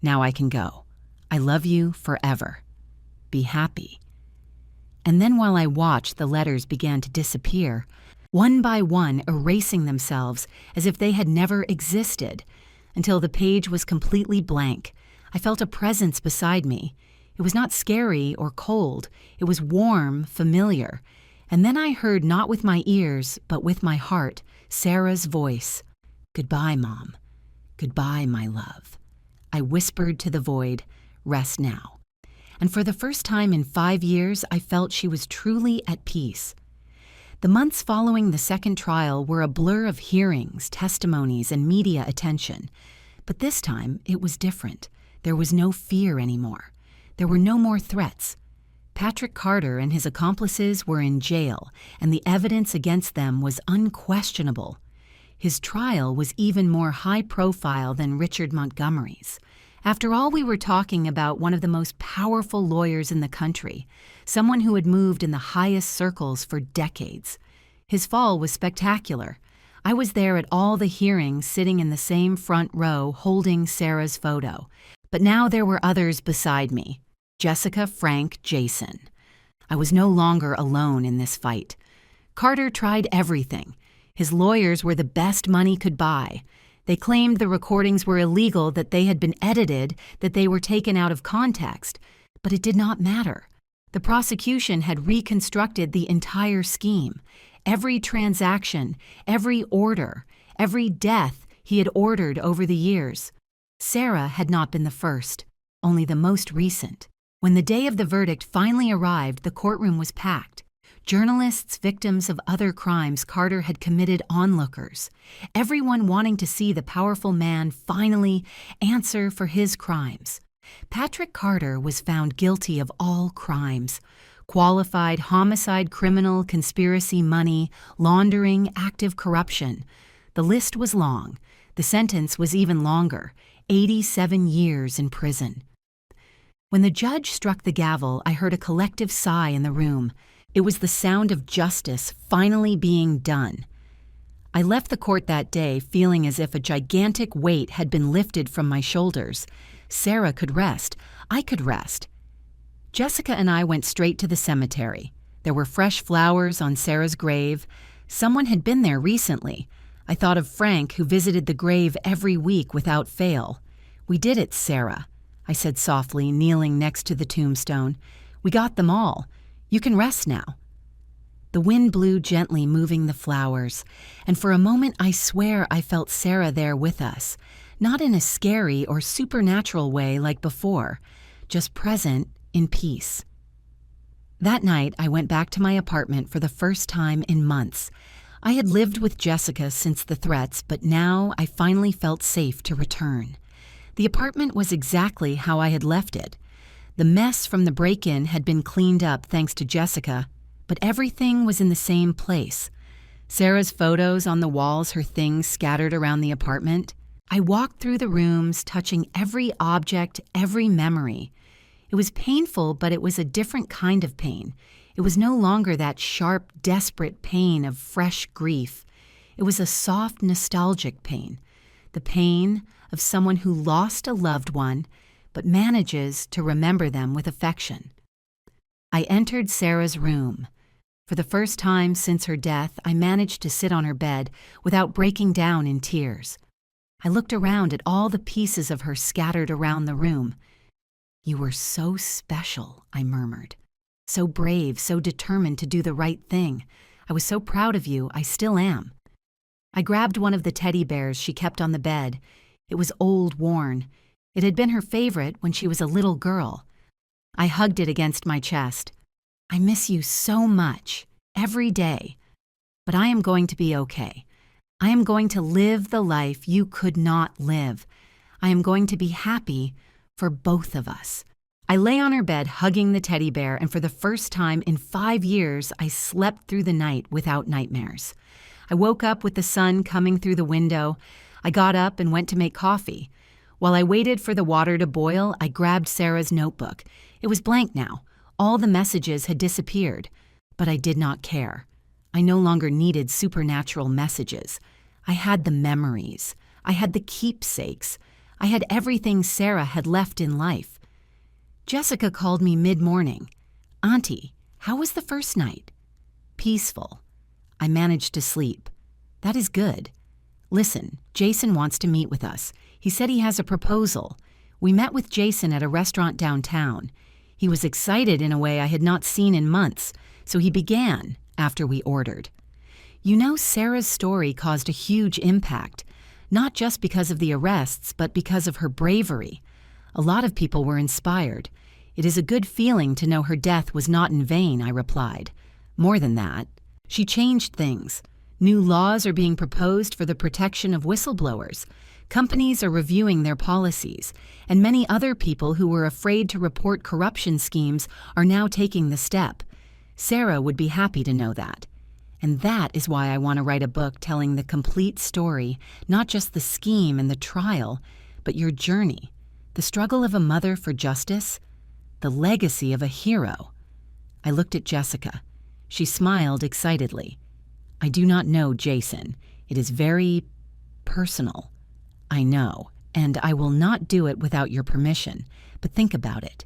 Now I can go. I love you forever. Be happy. And then while I watched, the letters began to disappear, one by one erasing themselves as if they had never existed, until the page was completely blank. I felt a presence beside me. It was not scary or cold. It was warm, familiar. And then I heard, not with my ears, but with my heart, Sarah's voice. Goodbye, Mom. Goodbye, my love. I whispered to the void, rest now. And for the first time in 5 years, I felt she was truly at peace. The months following the second trial were a blur of hearings, testimonies, and media attention. But this time, it was different. There was no fear anymore. There were no more threats. Patrick Carter and his accomplices were in jail, and the evidence against them was unquestionable. His trial was even more high-profile than Richard Montgomery's. After all, we were talking about one of the most powerful lawyers in the country, someone who had moved in the highest circles for decades. His fall was spectacular. I was there at all the hearings, sitting in the same front row, holding Sarah's photo. But now there were others beside me. Jessica, Frank, Jason. I was no longer alone in this fight. Carter tried everything. His lawyers were the best money could buy. They claimed the recordings were illegal, that they had been edited, that they were taken out of context. But it did not matter. The prosecution had reconstructed the entire scheme. Every transaction, every order, every death he had ordered over the years. Sarah had not been the first, only the most recent. When the day of the verdict finally arrived, the courtroom was packed. Journalists, victims of other crimes Carter had committed, onlookers, everyone wanting to see the powerful man finally answer for his crimes. Patrick Carter was found guilty of all crimes: qualified homicide, criminal, conspiracy, money, laundering, active corruption. The list was long. The sentence was even longer, 87 years in prison. When the judge struck the gavel, I heard a collective sigh in the room. It was the sound of justice finally being done. I left the court that day feeling as if a gigantic weight had been lifted from my shoulders. Sarah could rest. I could rest. Jessica and I went straight to the cemetery. There were fresh flowers on Sarah's grave. Someone had been there recently. I thought of Frank, who visited the grave every week without fail. We did it, Sarah, I said softly, kneeling next to the tombstone. We got them all. You can rest now. The wind blew gently, moving the flowers, and for a moment I swear I felt Sarah there with us, not in a scary or supernatural way like before, just present in peace. That night I went back to my apartment for the first time in months. I had lived with Jessica since the threats, but now I finally felt safe to return. The apartment was exactly how I had left it. The mess from the break-in had been cleaned up thanks to Jessica, but everything was in the same place. Sarah's photos on the walls, her things scattered around the apartment. I walked through the rooms, touching every object, every memory. It was painful, but it was a different kind of pain. It was no longer that sharp, desperate pain of fresh grief. It was a soft, nostalgic pain. The pain of someone who lost a loved one, but manages to remember them with affection. I entered Sarah's room. For the first time since her death, I managed to sit on her bed without breaking down in tears. I looked around at all the pieces of her scattered around the room. You were so special, I murmured. So brave, so determined to do the right thing. I was so proud of you, I still am. I grabbed one of the teddy bears she kept on the bed. It was old, worn. It had been her favorite when she was a little girl. I hugged it against my chest. I miss you so much, every day. But I am going to be okay. I am going to live the life you could not live. I am going to be happy for both of us. I lay on her bed hugging the teddy bear, and for the first time in 5 years, I slept through the night without nightmares. I woke up with the sun coming through the window. I got up and went to make coffee. While I waited for the water to boil, I grabbed Sarah's notebook. It was blank now. All the messages had disappeared. But I did not care. I no longer needed supernatural messages. I had the memories. I had the keepsakes. I had everything Sarah had left in life. Jessica called me mid-morning. "Auntie, how was the first night?" "Peaceful. I managed to sleep." "That is good. Listen, Jason wants to meet with us. He said he has a proposal." We met with Jason at a restaurant downtown. He was excited in a way I had not seen in months, so he began after we ordered. "You know, Sarah's story caused a huge impact, not just because of the arrests, but because of her bravery. A lot of people were inspired. It is a good feeling to know her death was not in vain," I replied. "More than that, she changed things. New laws are being proposed for the protection of whistleblowers. Companies are reviewing their policies, and many other people who were afraid to report corruption schemes are now taking the step. Sarah would be happy to know that. And that is why I want to write a book telling the complete story, not just the scheme and the trial, but your journey, the struggle of a mother for justice, the legacy of a hero." I looked at Jessica. She smiled excitedly. "I do not know Jason. It is very personal." "I know, and I will not do it without your permission. But think about it.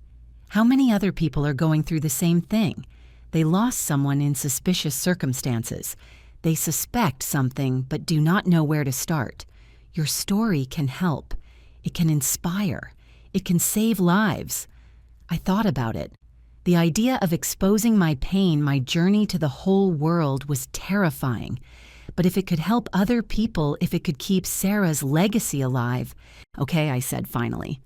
How many other people are going through the same thing? They lost someone in suspicious circumstances. They suspect something but do not know where to start. Your story can help. It can inspire. It can save lives." I thought about it. The idea of exposing my pain, my journey to the whole world, was terrifying. But if it could help other people, if it could keep Sarah's legacy alive— "Okay," I said finally.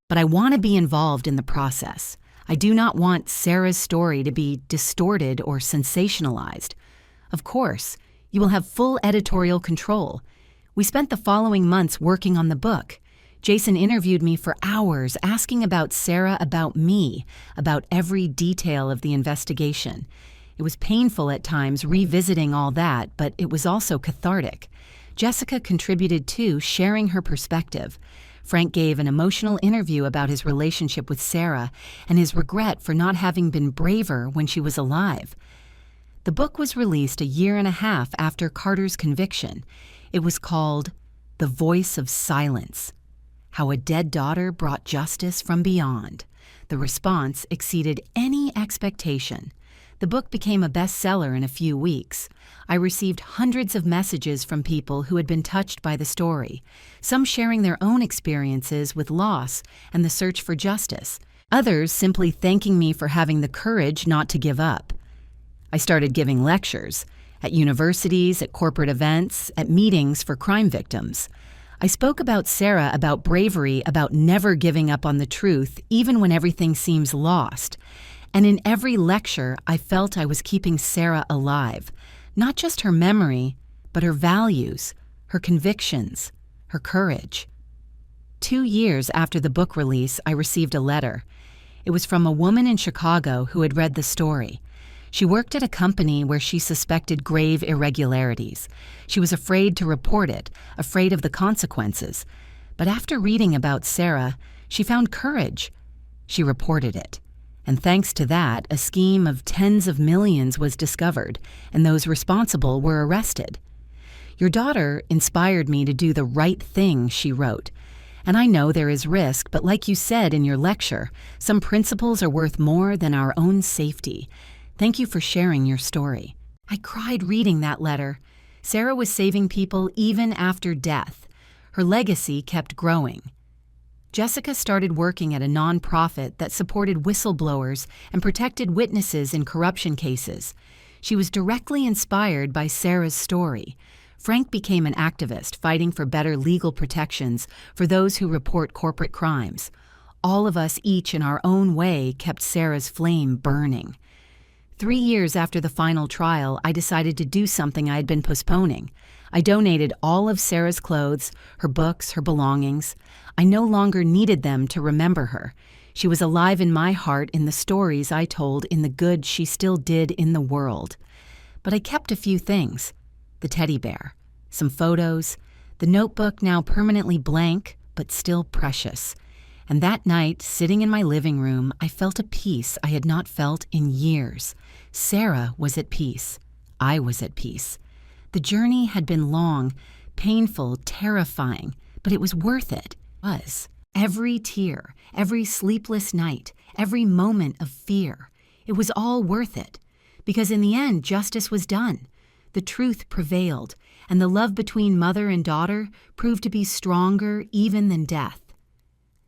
"But I want to be involved in the process. I do not want Sarah's story to be distorted or sensationalized." "Of course, you will have full editorial control." We spent the following months working on the book. Jason interviewed me for hours, asking about Sarah, about me, about every detail of the investigation. It was painful at times revisiting all that, but it was also cathartic. Jessica contributed too, sharing her perspective. Frank gave an emotional interview about his relationship with Sarah and his regret for not having been braver when she was alive. The book was released a year and a half after Carter's conviction. It was called The Voice of Silence: How a Dead Daughter Brought Justice from Beyond. The response exceeded any expectation. The book became a bestseller in a few weeks. I received hundreds of messages from people who had been touched by the story, some sharing their own experiences with loss and the search for justice, others simply thanking me for having the courage not to give up. I started giving lectures at universities, at corporate events, at meetings for crime victims. I spoke about Sarah, about bravery, about never giving up on the truth, even when everything seems lost. And in every lecture, I felt I was keeping Sarah alive. Not just her memory, but her values, her convictions, her courage. 2 years after the book release, I received a letter. It was from a woman in Chicago who had read the story. She worked at a company where she suspected grave irregularities. She was afraid to report it, afraid of the consequences. But after reading about Sarah, she found courage. She reported it. And thanks to that, a scheme of tens of millions was discovered, and those responsible were arrested. "Your daughter inspired me to do the right thing," she wrote. "And I know there is risk, but like you said in your lecture, some principles are worth more than our own safety. Thank you for sharing your story." I cried reading that letter. Sarah was saving people even after death. Her legacy kept growing. Jessica started working at a nonprofit that supported whistleblowers and protected witnesses in corruption cases. She was directly inspired by Sarah's story. Frank became an activist fighting for better legal protections for those who report corporate crimes. All of us, each in our own way, kept Sarah's flame burning. 3 years after the final trial, I decided to do something I had been postponing. I donated all of Sarah's clothes, her books, her belongings. I no longer needed them to remember her. She was alive in my heart, in the stories I told, in the good she still did in the world. But I kept a few things. The teddy bear, some photos, the notebook now permanently blank, but still precious. And that night, sitting in my living room, I felt a peace I had not felt in years. Sarah was at peace. I was at peace. The journey had been long, painful, terrifying, but it was worth it. It was. Every tear, every sleepless night, every moment of fear. It was all worth it. Because in the end, justice was done. The truth prevailed, and the love between mother and daughter proved to be stronger even than death.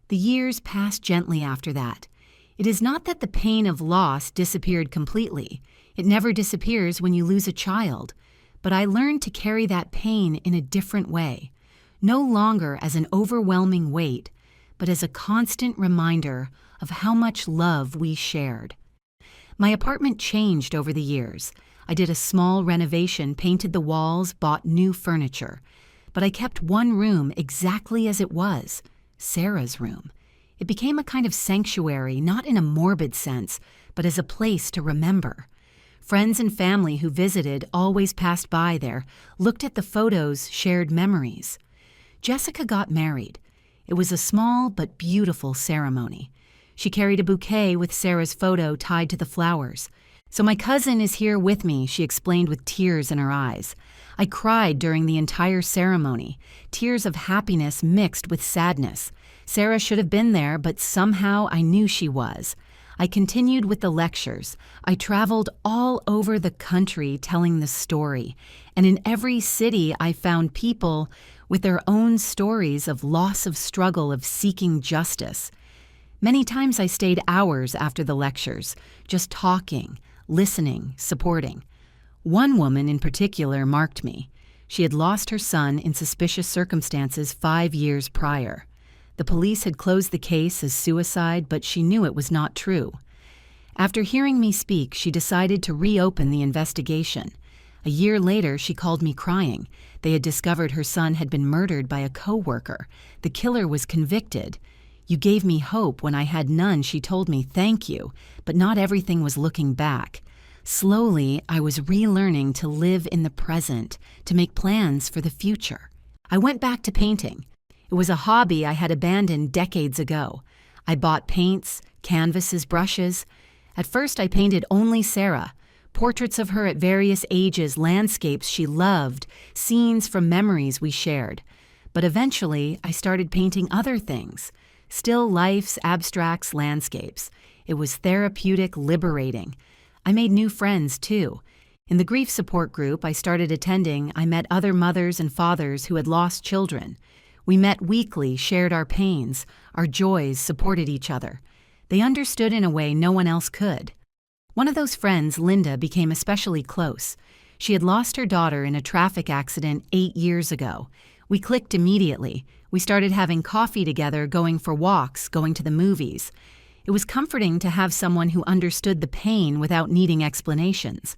The years passed gently after that. It is not that the pain of loss disappeared completely. It never disappears when you lose a child. But I learned to carry that pain in a different way, no longer as an overwhelming weight, but as a constant reminder of how much love we shared. My apartment changed over the years. I did a small renovation, painted the walls, bought new furniture. But I kept one room exactly as it was, Sarah's room. It became a kind of sanctuary, not in a morbid sense, but as a place to remember. Friends and family who visited always passed by there, looked at the photos, shared memories. Jessica got married. It was a small but beautiful ceremony. She carried a bouquet with Sarah's photo tied to the flowers. "So my cousin is here with me," she explained with tears in her eyes. I cried during the entire ceremony, tears of happiness mixed with sadness. Sarah should have been there, but somehow I knew she was. I continued with the lectures. I traveled all over the country telling the story, and in every city I found people with their own stories of loss, of struggle, of seeking justice. Many times I stayed hours after the lectures, just talking, listening, supporting. One woman in particular marked me. She had lost her son in suspicious circumstances 5 years prior. The police had closed the case as suicide, but she knew it was not true. After hearing me speak, she decided to reopen the investigation. A year later, she called me crying. They had discovered her son had been murdered by a co-worker. The killer was convicted. "You gave me hope when I had none," she told me. "Thank you." But not everything was looking back. Slowly, I was relearning to live in the present, to make plans for the future. I went back to painting. It was a hobby I had abandoned decades ago. I bought paints, canvases, brushes. At first, I painted only Sarah, portraits of her at various ages, landscapes she loved, scenes from memories we shared. But eventually, I started painting other things. Still lifes, abstracts, landscapes. It was therapeutic, liberating. I made new friends, too. In the grief support group I started attending, I met other mothers and fathers who had lost children. We met weekly, shared our pains, our joys, supported each other. They understood in a way no one else could. One of those friends, Linda, became especially close. She had lost her daughter in a traffic accident 8 years ago. We clicked immediately. We started having coffee together, going for walks, going to the movies. It was comforting to have someone who understood the pain without needing explanations.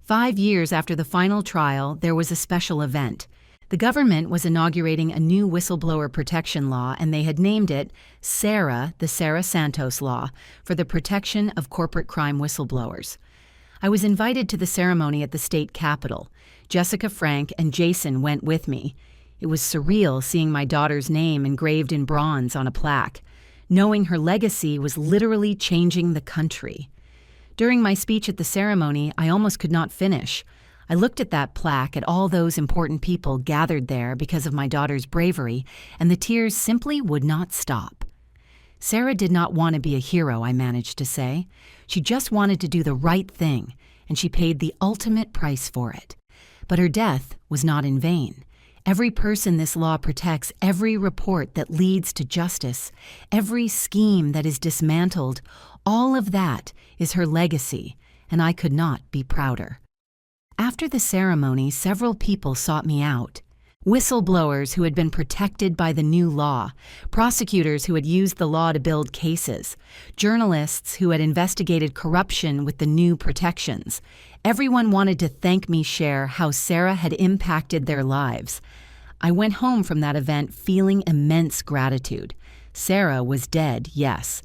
5 years after the final trial, there was a special event. The government was inaugurating a new whistleblower protection law, and they had named it SARA, the Sarah Santos Law, for the protection of corporate crime whistleblowers. I was invited to the ceremony at the state capitol. Jessica, Frank, and Jason went with me. It was surreal seeing my daughter's name engraved in bronze on a plaque. Knowing her legacy was literally changing the country. During my speech at the ceremony, I almost could not finish. I looked at that plaque, at all those important people gathered there because of my daughter's bravery, and the tears simply would not stop. Sarah did not want to be a hero, I managed to say. She just wanted to do the right thing, and she paid the ultimate price for it. But her death was not in vain. Every person this law protects, every report that leads to justice, every scheme that is dismantled, all of that is her legacy, and I could not be prouder. After the ceremony, several people sought me out. Whistleblowers who had been protected by the new law, prosecutors who had used the law to build cases, journalists who had investigated corruption with the new protections. Everyone wanted to thank me, share how Sarah had impacted their lives. I went home from that event feeling immense gratitude. Sarah was dead, yes,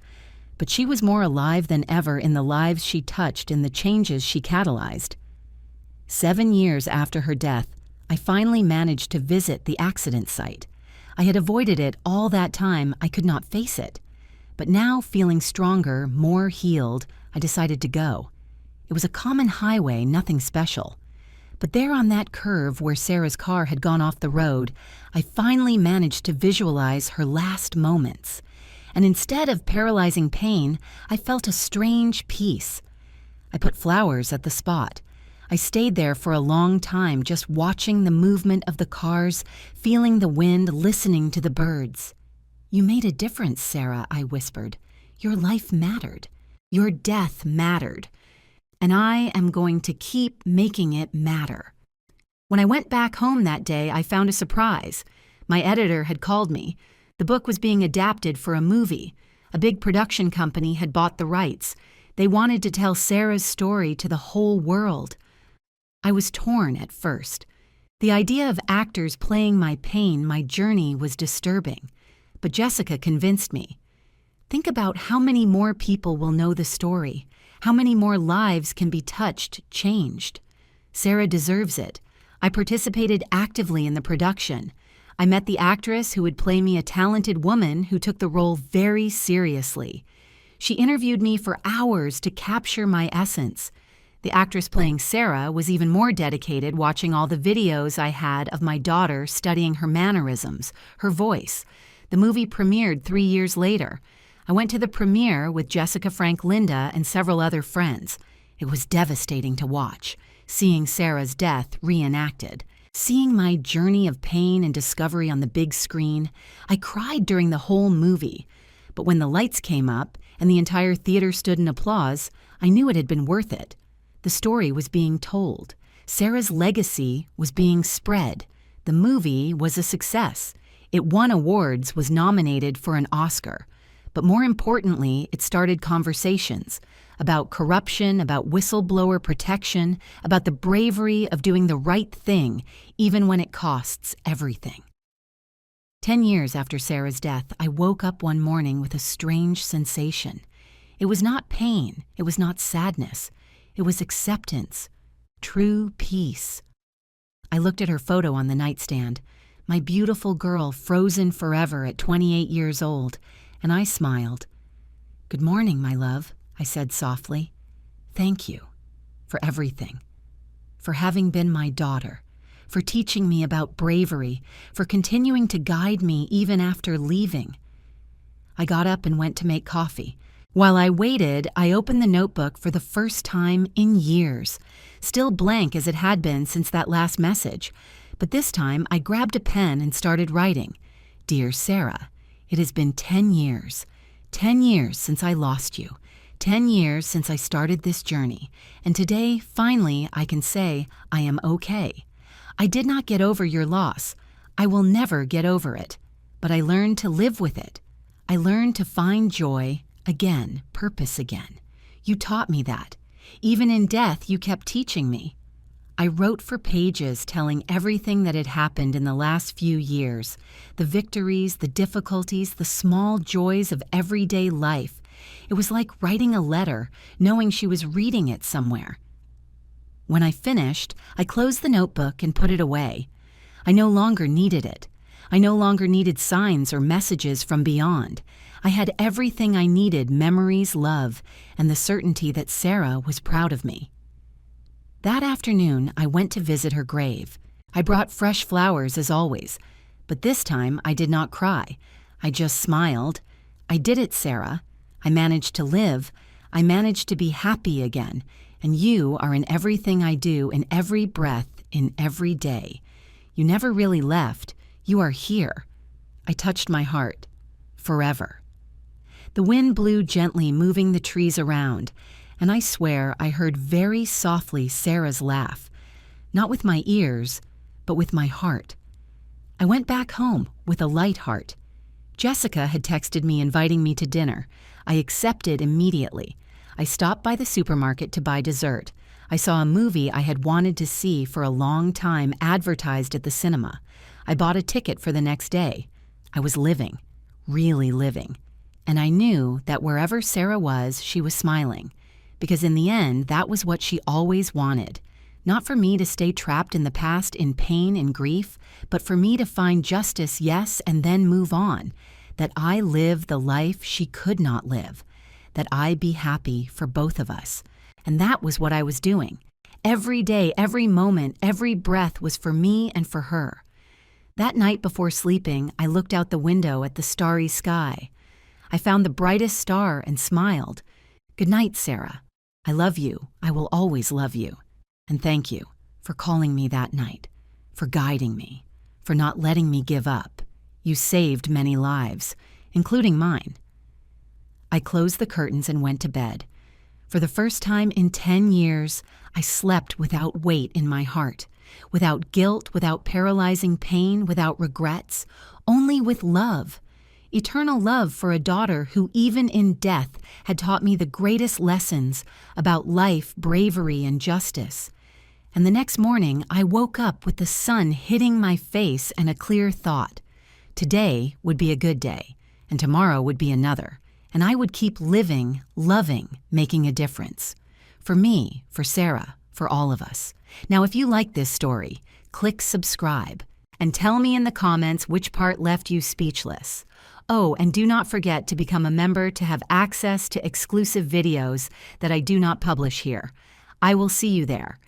but she was more alive than ever in the lives she touched and the changes she catalyzed. 7 years after her death, I finally managed to visit the accident site. I had avoided it all that time. I could not face it. But now, feeling stronger, more healed, I decided to go. It was a common highway, nothing special. But there on that curve where Sarah's car had gone off the road, I finally managed to visualize her last moments. And instead of paralyzing pain, I felt a strange peace. I put flowers at the spot. I stayed there for a long time, just watching the movement of the cars, feeling the wind, listening to the birds. "You made a difference, Sarah," I whispered. "Your life mattered. Your death mattered. And I am going to keep making it matter." When I went back home that day, I found a surprise. My editor had called me. The book was being adapted for a movie. A big production company had bought the rights. They wanted to tell Sarah's story to the whole world. I was torn at first. The idea of actors playing my pain, my journey, was disturbing. But Jessica convinced me. Think about how many more people will know the story, how many more lives can be touched, changed. Sarah deserves it. I participated actively in the production. I met the actress who would play me, a talented woman who took the role very seriously. She interviewed me for hours to capture my essence. The actress playing Sarah was even more dedicated, watching all the videos I had of my daughter, studying her mannerisms, her voice. The movie premiered 3 years later. I went to the premiere with Jessica, Frank, Linda, and several other friends. It was devastating to watch, seeing Sarah's death reenacted. Seeing my journey of pain and discovery on the big screen, I cried during the whole movie. But when the lights came up and the entire theater stood in applause, I knew it had been worth it. The story was being told. Sarah's legacy was being spread. The movie was a success. It won awards, was nominated for an Oscar. But more importantly, it started conversations about corruption, about whistleblower protection, about the bravery of doing the right thing, even when it costs everything. 10 years after Sarah's death, I woke up one morning with a strange sensation. It was not pain. It was not sadness. It was acceptance, true peace. I looked at her photo on the nightstand, my beautiful girl frozen forever at 28 years old, and I smiled. "Good morning, my love," I said softly. "Thank you for everything, for having been my daughter, for teaching me about bravery, for continuing to guide me even after leaving." I got up and went to make coffee. While I waited, I opened the notebook for the first time in years, still blank as it had been since that last message. But this time, I grabbed a pen and started writing. "Dear Sarah, it has been 10 years. 10 years since I lost you. 10 years since I started this journey. And today, finally, I can say I am okay. I did not get over your loss. I will never get over it. But I learned to live with it. I learned to find joy again, purpose again. You taught me that. Even in death, you kept teaching me. I wrote for pages telling everything that had happened in the last few years, the victories, the difficulties, the small joys of everyday life. It was like writing a letter, knowing she was reading it somewhere. When I finished, I closed the notebook and put it away. I no longer needed it. I no longer needed signs or messages from beyond. I had everything I needed: memories, love, and the certainty that Sarah was proud of me. That afternoon, I went to visit her grave. I brought fresh flowers as always, but this time I did not cry. I just smiled. I did it, Sarah. I managed to live. I managed to be happy again, and you are in everything I do, in every breath, in every day. You never really left. You are here. I touched my heart. Forever. The wind blew gently, moving the trees around, and I swear I heard very softly Sarah's laugh, not with my ears, but with my heart. I went back home with a light heart. Jessica had texted me inviting me to dinner. I accepted immediately. I stopped by the supermarket to buy dessert. I saw a movie I had wanted to see for a long time advertised at the cinema. I bought a ticket for the next day. I was living, really living. And I knew that wherever Sarah was, she was smiling. Because in the end, that was what she always wanted, Not for me to stay trapped in the past in pain and grief, but for me to find justice, yes, and then move on. That I live the life she could not live. That I be happy for both of us. And that was what I was doing. Every day, every moment, every breath was for me and for her. That night before sleeping, I looked out the window at the starry sky. I found the brightest star and smiled. Good night, Sarah. I love you. I will always love you. And thank you for calling me that night, for guiding me, for not letting me give up. You saved many lives, including mine. I closed the curtains and went to bed. For the first time in 10 years, I slept without weight in my heart, without guilt, without paralyzing pain, without regrets, only with love. Eternal love for a daughter who, even in death, had taught me the greatest lessons about life, bravery, and justice. And the next morning, I woke up with the sun hitting my face and a clear thought. Today would be a good day, and tomorrow would be another, and I would keep living, loving, making a difference. For me, for Sarah, for all of us. Now, if you like this story, click subscribe, and tell me in the comments which part left you speechless. Oh, and do not forget to become a member to have access to exclusive videos that I do not publish here. I will see you there.